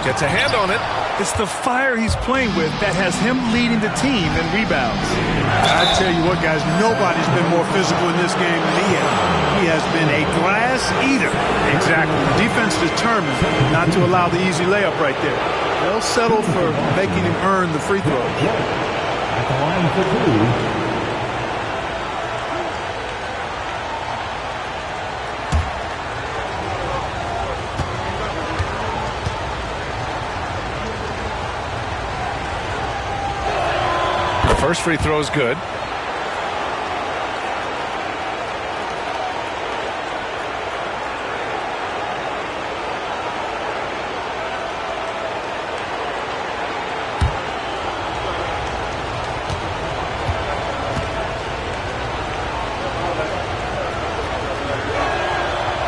Speaker 1: Gets a hand on it.
Speaker 2: It's the fire he's playing with that has him leading the team in rebounds.
Speaker 3: I tell you what, guys, nobody's been more physical in this game than he has. He has been a glass eater. Exactly. The defense determined not to allow the easy layup right there. They'll settle for making him earn the free throw.
Speaker 5: At the line for two.
Speaker 1: First free throw is good.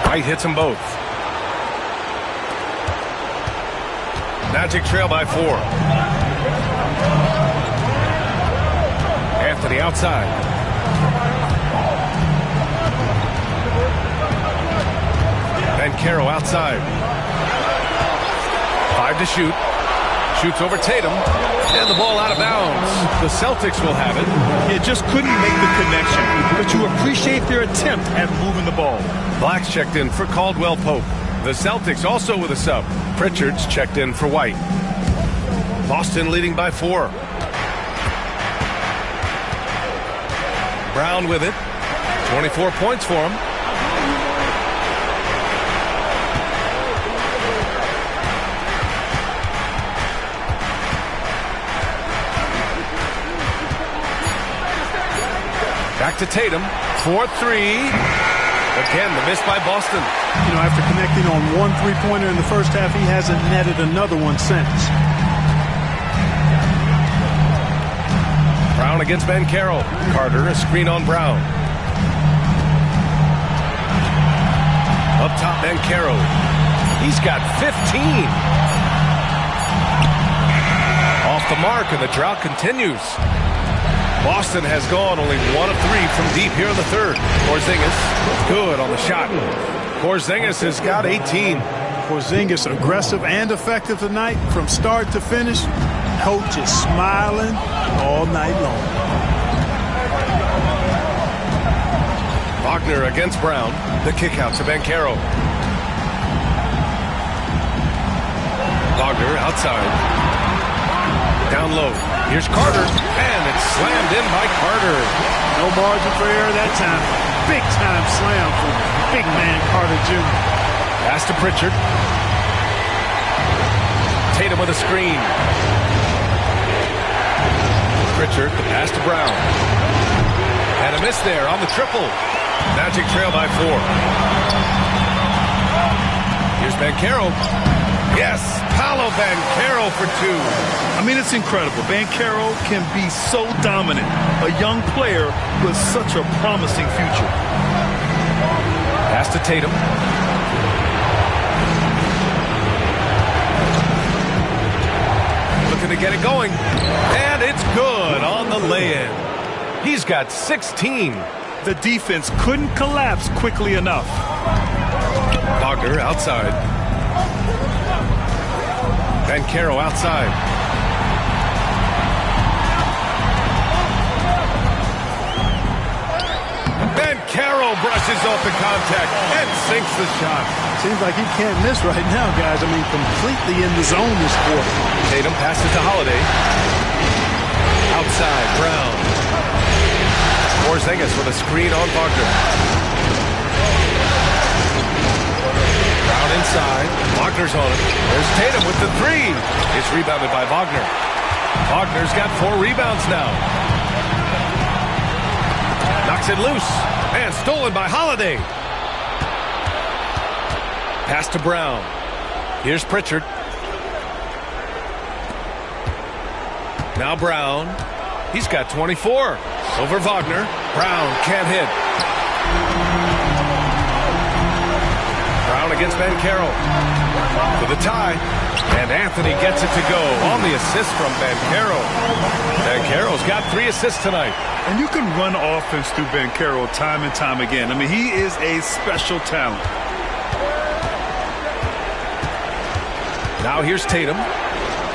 Speaker 1: White hits them both. Magic trail by 4. Anthony outside. Banchero outside. 5 to shoot. Shoots over Tatum. And the ball out of bounds. The Celtics will have it.
Speaker 2: You just couldn't make the connection, but you appreciate their attempt at moving the ball.
Speaker 1: Black's checked in for Caldwell Pope. The Celtics also with a sub. Pritchard's checked in for White. Boston leading by 4. Brown with it. 24 points for him. Back to Tatum. 4-3. Again, the miss by Boston.
Speaker 3: You know, after connecting on 1 3-pointer in the first half, he hasn't netted another one since.
Speaker 1: Brown against Banchero. Carter, a screen on Brown. Up top, Banchero. He's got 15. Off the mark, and the drought continues. Boston has gone only 1 of 3 from deep here in the third. Porzingis, good on the shot. Porzingis has got 18.
Speaker 3: Porzingis aggressive and effective tonight from start to finish. Coach is smiling all night long.
Speaker 1: Wagner against Brown. The kick out to Banchero. Wagner outside. Down low. Here's Carter. And it's slammed in by Carter.
Speaker 3: No margin for error that time. Big time slam from big man Carter Jr.
Speaker 1: Pass to Pritchard. Tatum with a screen. Pritchard, the pass to Brown. And a miss there on the triple. Magic trail by 4. Here's Banchero. Yes, Paolobanchero for 2.
Speaker 2: I mean, it's incredible. Banchero can be so dominant. A young player with such a promising future.
Speaker 1: Pass to Tatum. Looking to get it going. And it's good on the lay-in. He's got 16.
Speaker 2: The defense couldn't collapse quickly enough.
Speaker 1: Wagner outside. Banchero outside. Banchero brushes off the contact and sinks the shot.
Speaker 3: Seems like he can't miss right now, guys. I mean, completely in the zone this quarter.
Speaker 1: Tatum passes to Holiday. Outside, Brown. Porzingis with a screen on Wagner. Brown inside. Wagner's on it. There's Tatum with the 3. It's rebounded by Wagner. Wagner's got 4 rebounds now. Knocks it loose. And stolen by Holiday. Pass to Brown. Here's Pritchard. Now Brown. He's got 24. Over Wagner. Brown can't hit. Brown against Banchero. For the tie. And Anthony gets it to go on the assist from Banchero. Banchero's got 3 assists tonight.
Speaker 2: And you can run offense through Banchero time and time again. I mean, he is a special talent.
Speaker 1: Now here's Tatum.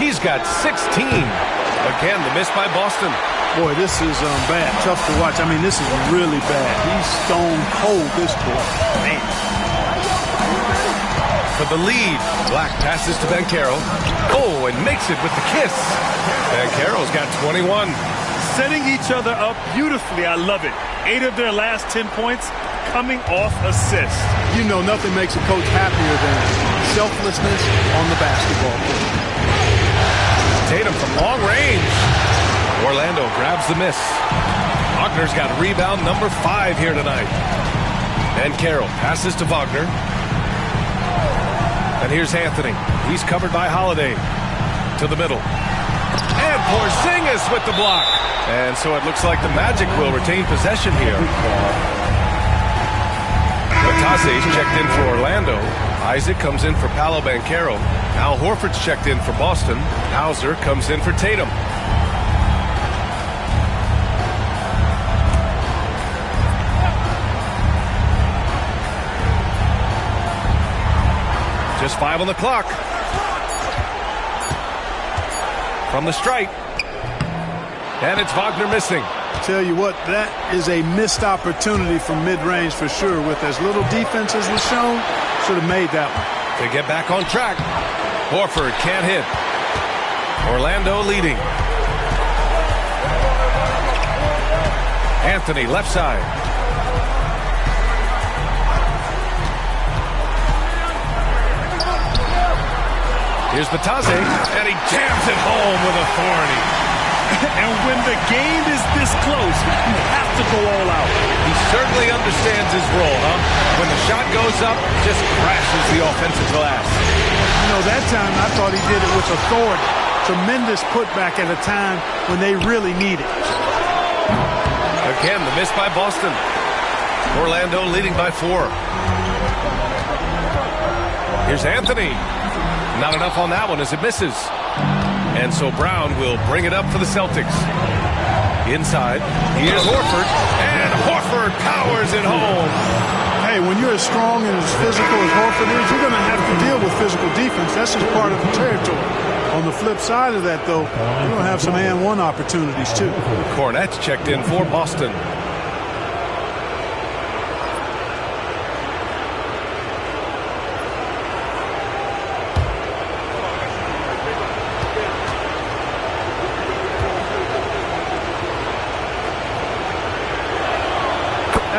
Speaker 1: He's got 16. Again, the miss by Boston.
Speaker 3: Boy, this is bad. Tough to watch. I mean, this is really bad. He's stone cold, this boy. Man.
Speaker 1: For the lead, Black passes to Banchero. Oh, and makes it with the kiss. Banchero's got 21.
Speaker 2: Setting each other up beautifully. I love it. 8 of their last 10 points coming off assists.
Speaker 3: You know, nothing makes a coach happier than selflessness on the basketball court.
Speaker 1: Tatum from long range. Orlando grabs the miss. Wagner's got rebound number 5 here tonight. Banchero passes to Wagner. And here's Anthony. He's covered by Holiday. To the middle. And Porzingis with the block. And so it looks like the Magic will retain possession here. Batase's checked in for Orlando. Isaac comes in for Paolobanchero. Al Horford's checked in for Boston. Hauser comes in for Tatum. Just 5 on the clock. From the stripe. And it's Wagner missing.
Speaker 3: Tell you what, that is a missed opportunity from mid-range for sure. With as little defense as was shown, should have made that one.
Speaker 1: To get back on track. Horford can't hit. Orlando leading. Anthony left side. Here's Batase, and he jams it home with authority.
Speaker 2: And when the game is this close, you have to go all out.
Speaker 1: He certainly understands his role, huh? When the shot goes up, just crashes the offensive glass.
Speaker 3: You know, that time I thought he did it with authority. Tremendous putback at a time when they really need it.
Speaker 1: Again, the miss by Boston. Orlando leading by 4. Here's Anthony. Not enough on that one as it misses. And so Brown will bring it up for the Celtics. Inside, here's Horford. And Horford powers it home.
Speaker 3: Hey, when you're as strong and as physical as Horford is, you're going to have to deal with physical defense. That's just part of the territory. On the flip side of that, though, you're going to have some and one opportunities, too.
Speaker 1: Cornette's checked in for Boston.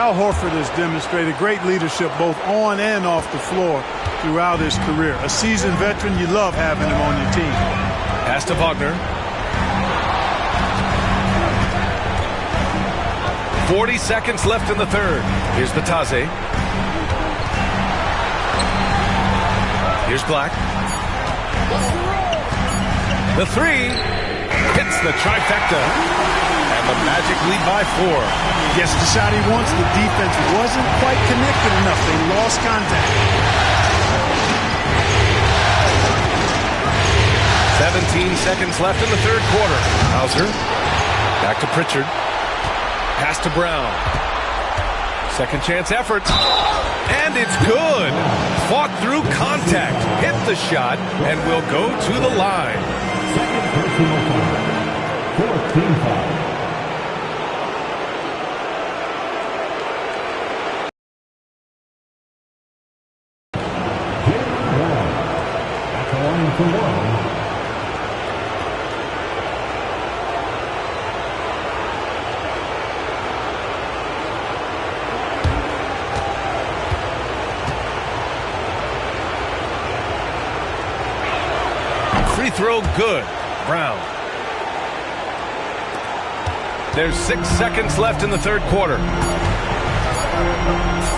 Speaker 3: Al Horford has demonstrated great leadership both on and off the floor throughout his career. A seasoned veteran, you love having him on your team.
Speaker 1: Pass to Wagner. 40 seconds left in the third. Here's Batase. Here's Black. The 3 hits the trifecta. And the Magic lead by 4.
Speaker 3: Gets the shot he wants. The defense wasn't quite connected enough. They lost contact.
Speaker 1: 17 seconds left in the third quarter. Hauser. Back to Pritchard. Pass to Brown. Second chance effort. And it's good. Fought through contact. Hit the shot and will go to the line.
Speaker 5: Second personal foul. 4th team foul. For 1.
Speaker 1: Free throw good. Brown. There's 6 seconds left in the third quarter.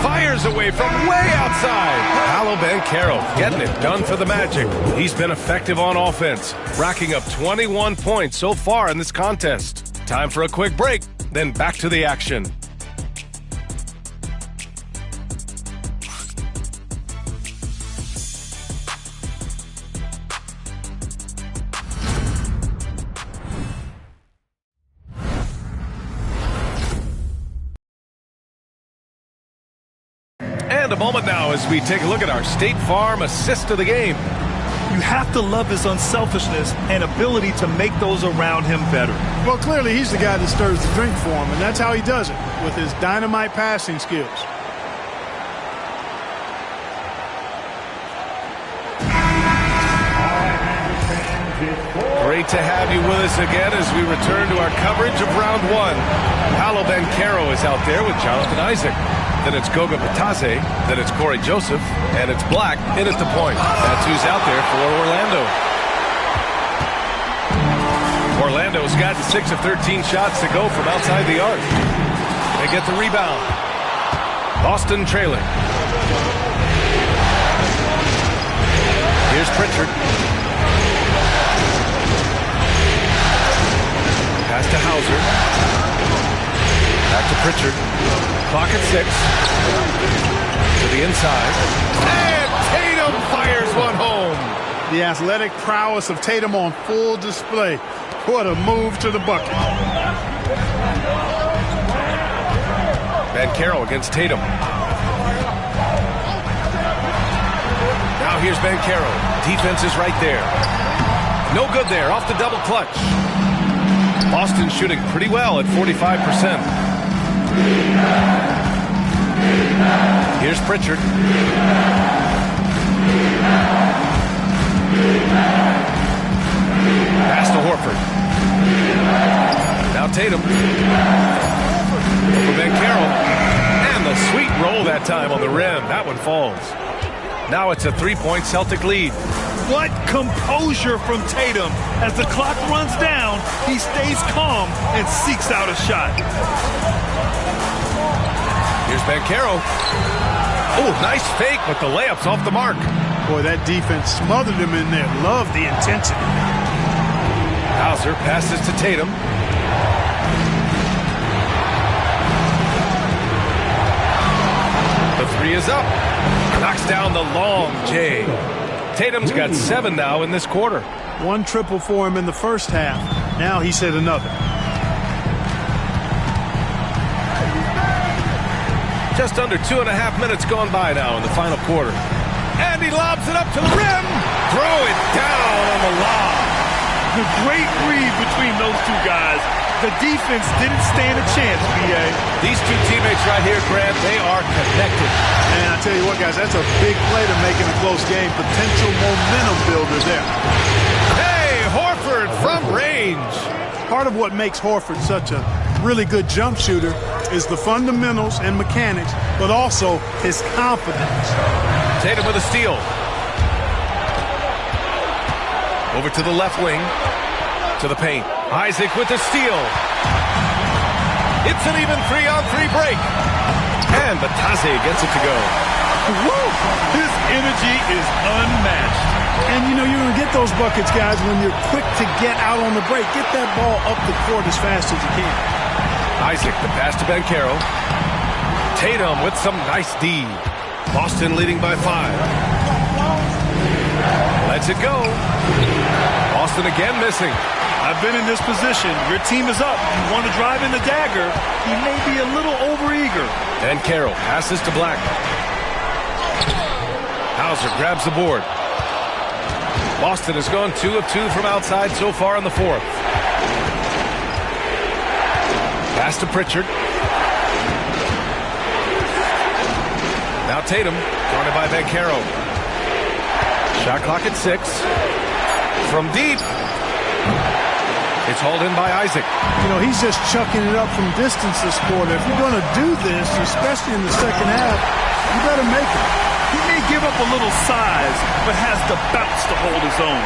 Speaker 1: Fires away from way outside. Paolobanchero getting it done for the Magic. He's been effective on offense, racking up 21 points so far in this contest. Time for a quick break, then back to the action. a moment now as we take a look at our State Farm assist of the game.
Speaker 2: You have to love his unselfishness and ability to make those around him better.
Speaker 3: Well, clearly he's the guy that stirs the drink for him, and that's how he does it, with his dynamite passing skills.
Speaker 1: Great to have you with us again as we return to our coverage of round one. Paolobanchero is out there with Jonathan Isaac. Then it's Goga Batase, then it's Corey Joseph, and it's Black in at the point. That's who's out there for Orlando. Orlando's got 6 of 13 shots to go from outside the arc. They get the rebound. Boston trailing. Here's Pritchard. Pass to Hauser. Back to Pritchard. Clock at 6. To the inside. And Tatum fires one home.
Speaker 3: The athletic prowess of Tatum on full display. What a move to the bucket.
Speaker 1: Banchero against Tatum. Now here's Banchero. Defense is right there. No good there. Off the double clutch. Boston shooting pretty well at 45%. Here's Pritchard. Pass to Horford. Now Tatum. For Banchero. And the sweet roll that time on the rim. That one falls. Now it's a 3-point Celtic lead.
Speaker 2: What composure from Tatum. As the clock runs down, he stays calm and seeks out a shot.
Speaker 1: Here's Banchero. Oh, nice fake, but the layup's off the mark.
Speaker 3: Boy, that defense smothered him in there. Love the intensity.
Speaker 1: Hauser passes to Tatum. The three is up. Knocks down the long J. Tatum's got 7 now in this quarter.
Speaker 3: 1 triple for him in the first half. Now he's hit another.
Speaker 1: Just under 2.5 minutes gone by now in the final quarter. And he lobs it up to the rim. Throw it down on the lob.
Speaker 2: The great read between those two guys. The defense didn't stand a chance, B.A.
Speaker 1: These two teammates right here, Grant, they are connected.
Speaker 3: And I tell you what, guys, that's a big play to make in a close game. Potential momentum builder there.
Speaker 1: Hey, Horford from range.
Speaker 3: Part of what makes Horford such a really good jump shooter is the fundamentals and mechanics, but also his confidence.
Speaker 1: Tatum with a steal. Over to the left wing. To the paint. Isaac with the steal. It's an even 3-on-3 break. And Batase gets it to go.
Speaker 2: Woo! His energy is unmatched.
Speaker 3: And you know, you're going to get those buckets, guys, when you're quick to get out on the break. Get that ball up the court as fast as you can.
Speaker 1: Isaac, the pass to Banchero. Tatum with some nice D. Boston leading by 5. Lets it go. Boston again missing.
Speaker 2: I've been in this position. Your team is up. You want to drive in the dagger. He may be a little overeager.
Speaker 1: Banchero passes to Black. Hauser grabs the board. Boston has gone 2 of 2 from outside so far in the fourth. Pass to Pritchard. Now Tatum, guarded by Banchero. Shot clock at 6. From deep. It's hauled in by Isaac.
Speaker 3: You know, he's just chucking it up from distance this quarter. If you're going to do this, especially in the second half, you better make it.
Speaker 2: He may give up a little size, but has the bounce to hold his own.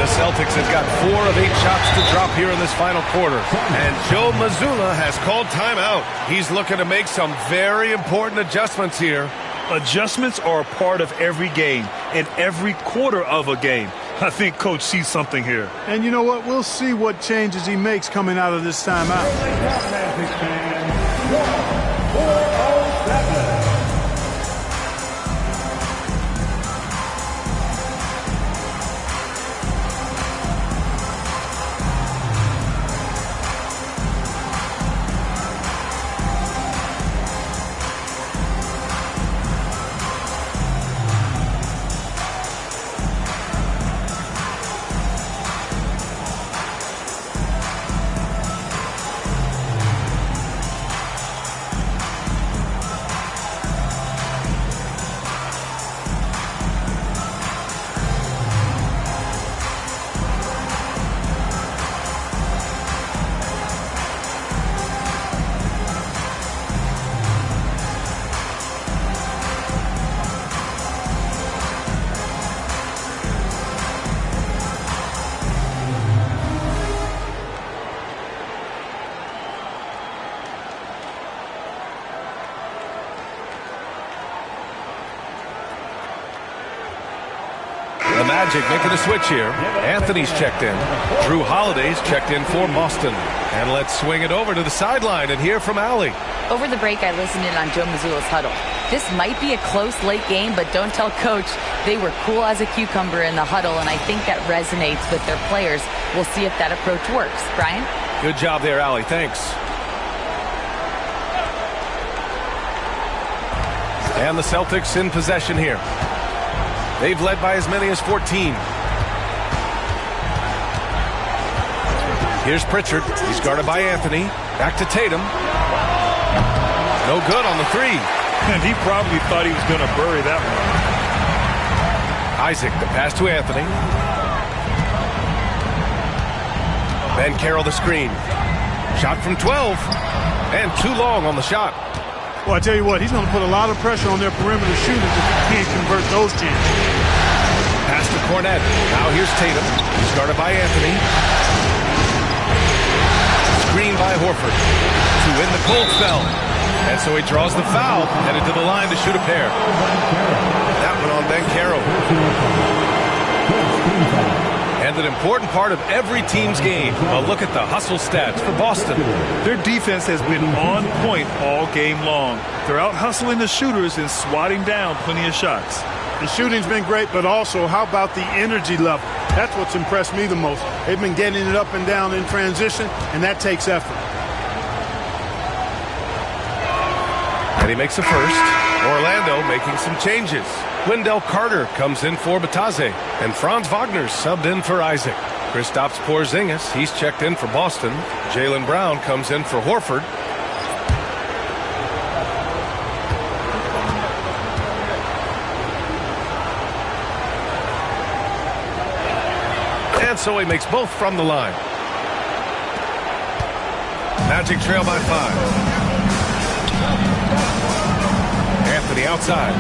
Speaker 1: The Celtics have got 4 of 8 shots to drop here in this final quarter. And Joe Mazzulla has called timeout. He's looking to make some very important adjustments here.
Speaker 2: Adjustments are a part of every game and every quarter of a game. I think Coach sees something here.
Speaker 3: And you know what? We'll see what changes he makes coming out of this timeout.
Speaker 1: Magic making a switch here. Anthony's checked in. Drew Holiday's checked in for Boston. And let's swing it over to the sideline and hear from Allie.
Speaker 4: Over the break, I listened in on Joe Mazzulla's huddle. This might be a close late game, but don't tell Coach. They were cool as a cucumber in the huddle, and I think that resonates with their players. We'll see if that approach works. Brian?
Speaker 1: Good job there, Allie. Thanks. And the Celtics in possession here. They've led by as many as 14. Here's Pritchard. He's guarded by Anthony. Back to Tatum. No good on the three.
Speaker 2: And he probably thought he was going to bury that one.
Speaker 1: Isaac, the pass to Anthony. Banchero the screen. Shot from 12. And too long on the shot.
Speaker 3: Well, I tell you what, he's going to put a lot of pressure on their perimeter shooters if he can't convert those chances.
Speaker 1: Pass to Cornette. Now here's Tatum. He's guarded by Anthony. Screen by Horford. To win the cold spell. And so he draws the foul. Headed to the line to shoot a pair. That one on Banchero. And an important part of every team's game. A look at the hustle stats for Boston.
Speaker 2: Their defense has been on point all game long. They're out hustling the shooters and swatting down plenty of shots.
Speaker 3: The shooting's been great, but also how about the energy level? That's what's impressed me the most. They've been getting it up and down in transition, and that takes effort.
Speaker 1: And he makes a first. Orlando making some changes. Wendell Carter comes in for Batase, and franzwagner subbed in for Isaac. Kristaps Porzingis, he's checked in for Boston. Jaylenbrown comes in for Horford. And so he makes both from the line. Magic trail by 5. Anthony outside.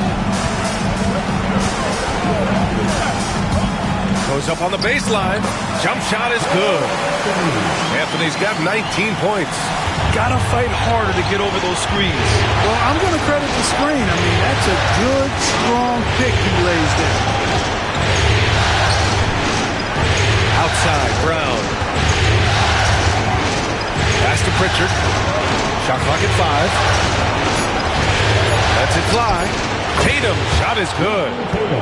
Speaker 1: Goes up on the baseline. Jump shot is good. Anthony's got 19 points.
Speaker 2: Gotta fight harder to get over those screens.
Speaker 3: Well, I'm going to credit the screen. I mean, that's a good, strong pick he lays there.
Speaker 1: Outside, Brown. Pass to Pritchard. Shot clock at 5. Lets it fly. Tatum, shot is good.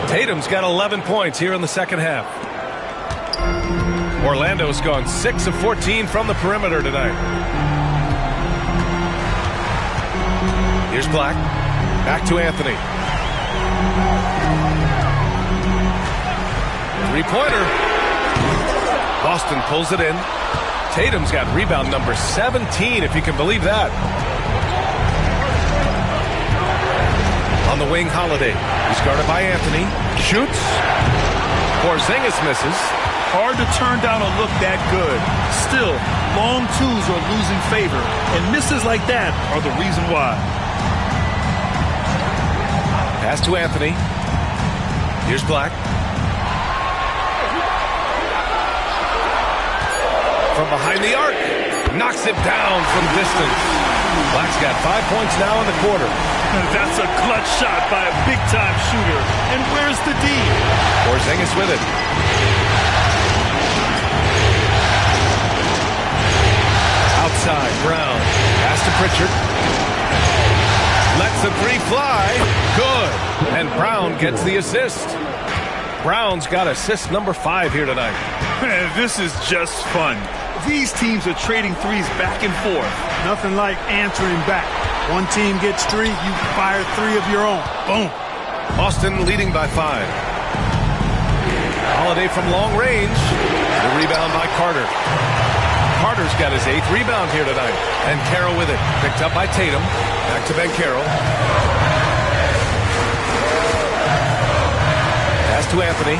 Speaker 1: Tatum's got 11 points here in the second half. Orlando's gone 6 of 14 from the perimeter tonight. Here's Black. Back to Anthony. Three-pointer. Boston pulls it in. Tatum's got rebound number 17, if you can believe that. On the wing, Holiday. He's guarded by Anthony. Shoots. Porzingis misses.
Speaker 2: Hard to turn down a look that good. Still, long twos are losing favor, and misses like that are the reason why.
Speaker 1: Pass to Anthony. Here's Black. From behind the arc. Knocks it down from distance. Black's got 5 points now in the quarter.
Speaker 2: That's a clutch shot by a big-time shooter. And where's the D?
Speaker 1: Porzingis with it. Outside, Brown. Pass to Pritchard. Lets the three fly. Good. And Brown gets the assist. Brown's got assist number 5 here tonight.
Speaker 2: Man, this is just fun. These teams are trading threes back and forth.
Speaker 3: Nothing like answering back. One team gets 3, you fire 3 of your own. Boom.
Speaker 1: Boston leading by 5. Holiday from long range. The rebound by Carter. Carter's got his 8th rebound here tonight. And Carroll with it. Picked up by Tatum. Back to Banchero. Pass to Anthony.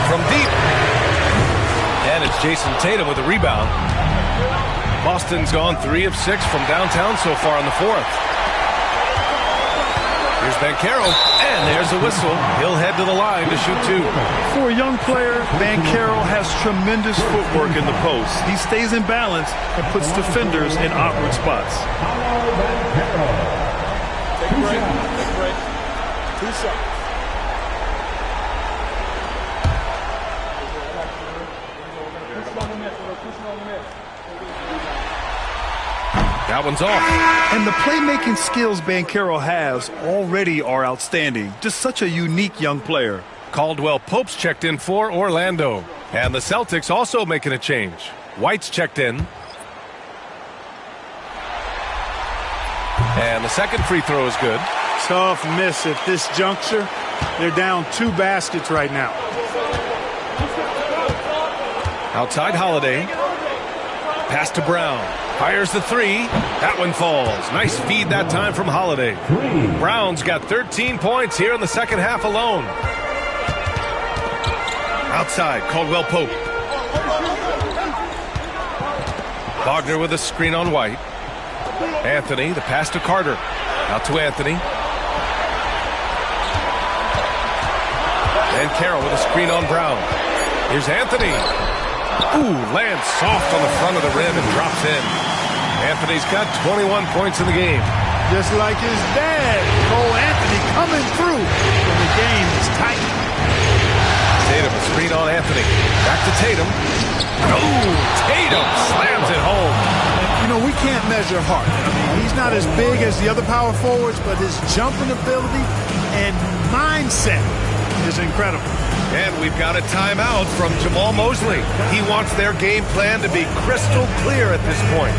Speaker 1: From deep. And it's Jaysontatum with a rebound. Boston's gone 3 of 6 from downtown so far in the 4th. Here's Banchero, and there's a whistle. He'll head to the line to shoot 2.
Speaker 2: For a young player, Banchero has tremendous footwork in the post. He stays in balance and puts defenders in awkward spots.
Speaker 6: Take a break. Take a break.
Speaker 9: 2 seconds.
Speaker 1: That one's off.
Speaker 11: And the playmaking skills Banchero has already are outstanding. Just such a unique young player.
Speaker 1: Caldwell Pope's checked in for Orlando. And the Celtics also making a change. White's checked in. And the second free throw is good.
Speaker 3: Tough miss at this juncture. They're down 2 baskets right now.
Speaker 1: Outside Holiday. Pass to Brown. Fires the 3. That one falls. Nice feed that time from Holiday. Brown's got 13 points here in the second half alone. Outside, Caldwell Pope. Wagner with a screen on White. Anthony, the pass to Carter. Out to Anthony. And Carroll with a screen on Brown. Here's Anthony. Ooh, lands soft on the front of the rim and drops in. Anthony's got 21 points in the game.
Speaker 3: Just like his dad, Cole Anthony, coming through when the game is tight.
Speaker 1: Tatum, a screen on Anthony. Back to Tatum. Oh, Tatum slams it home.
Speaker 3: You know, we can't measure Hart. I mean, he's not as big as the other power forwards, but his jumping ability and mindset is incredible.
Speaker 1: And we've got a timeout from Jamal Mosley. He wants their game plan to be crystal clear at this point.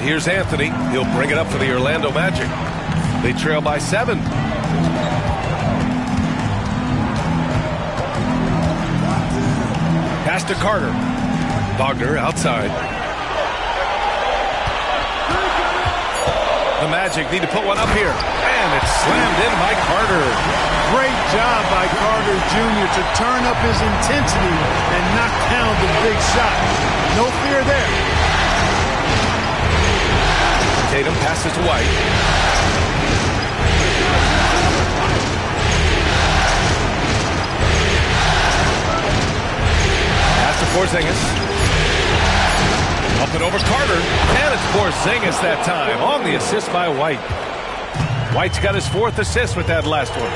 Speaker 1: Here's Anthony. He'll bring it up for the Orlando Magic. They trail by 7. Pass to Carter. Wagner outside. The Magic need to put one up here. And it's slammed in by Carter.
Speaker 3: Great job by Carter Jr. to turn up his intensity and knock down the big shot. No fear there.
Speaker 1: Tatum passes to White. Pass to Porzingis. Up and over Carter. And it's Porzingis that time on the assist by White. White's got his 4th assist with that last one.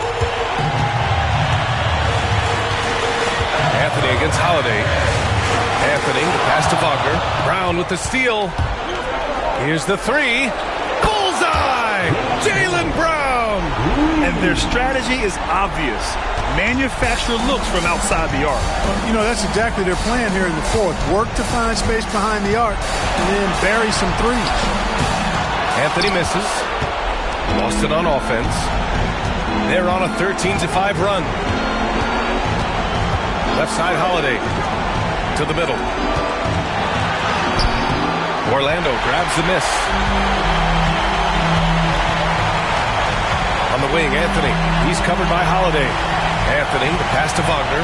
Speaker 1: Anthony against Holiday. Anthony, the pass to Wagner. Brown with the steal. Here's the 3. Bullseye! Jaylenbrown!
Speaker 11: And their strategy is obvious. Manufacture looks from outside the arc.
Speaker 3: You know, that's exactly their plan here in the 4th. Work to find space behind the arc and then bury some threes.
Speaker 1: Anthony misses. Boston on offense. They're on a 13-5 run. Left side Holiday. To the middle. Orlando grabs the miss. On the wing, Anthony. He's covered by Holiday. Anthony, the pass to Wagner.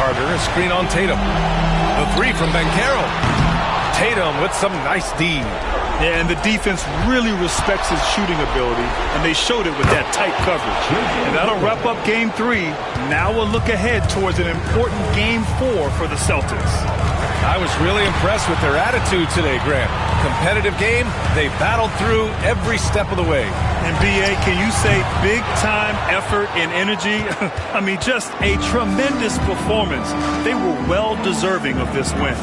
Speaker 1: Carter, a screen on Tatum. The 3 from Banchero. Tatum with some nice D.
Speaker 11: Yeah, and the defense really respects his shooting ability, and they showed it with that tight coverage. And that'll wrap up Game 3. Now we'll look ahead towards an important Game 4 for the Celtics.
Speaker 1: I was really impressed with their attitude today, Grant. Competitive game, they battled through every step of the way.
Speaker 11: And B.A., can you say big-time effort and energy? I mean, just a tremendous performance. They were well-deserving of this win.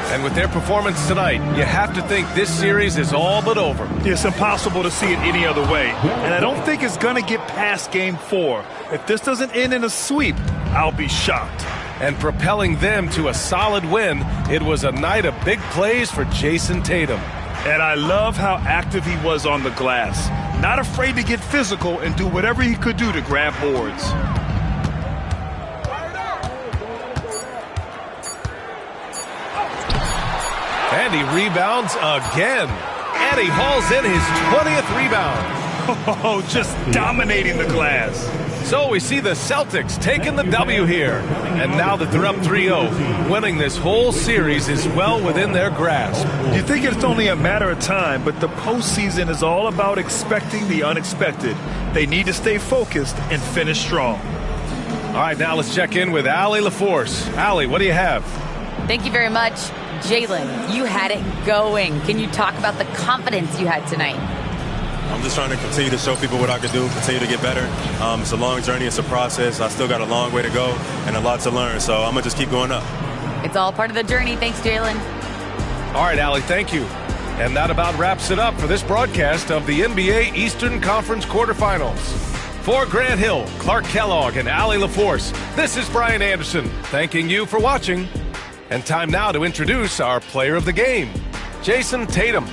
Speaker 1: And with their performance tonight, you have to think this series is all but over.
Speaker 11: It's impossible to see it any other way. And I don't think it's going to get past Game 4. If this doesn't end in a sweep, I'll be shocked.
Speaker 1: And propelling them to a solid win, it was a night of big plays for Jayson Tatum.
Speaker 11: And I love how active he was on the glass. Not afraid to get physical and do whatever he could do to grab boards.
Speaker 1: And he rebounds again. And he hauls in his 20th rebound.
Speaker 11: Oh, just dominating the glass.
Speaker 1: So we see the Celtics taking the W here. And now that they're up 3-0, winning this whole series is well within their grasp.
Speaker 11: You think it's only a matter of time, but the postseason is all about expecting the unexpected. They need to stay focused and finish strong.
Speaker 1: All right, now let's check in with Allie LaForce. Allie, what do you have?
Speaker 4: Thank you very much. Jaylen, you had it going. Can you talk about the confidence you had tonight?
Speaker 12: I'm just trying to continue to show people what I can do, continue to get better. It's a long journey. It's a process. I still got a long way to go and a lot to learn, so I'm going to just keep going up.
Speaker 4: It's all part of the journey. Thanks, Jaylen.
Speaker 1: All right, Allie, thank you. And that about wraps it up for this broadcast of the NBA Eastern Conference quarterfinals. For Grant Hill, Clark Kellogg, and Allie LaForce, this is Brian Anderson, thanking you for watching. And time now to introduce our player of the game, Jayson Tatum.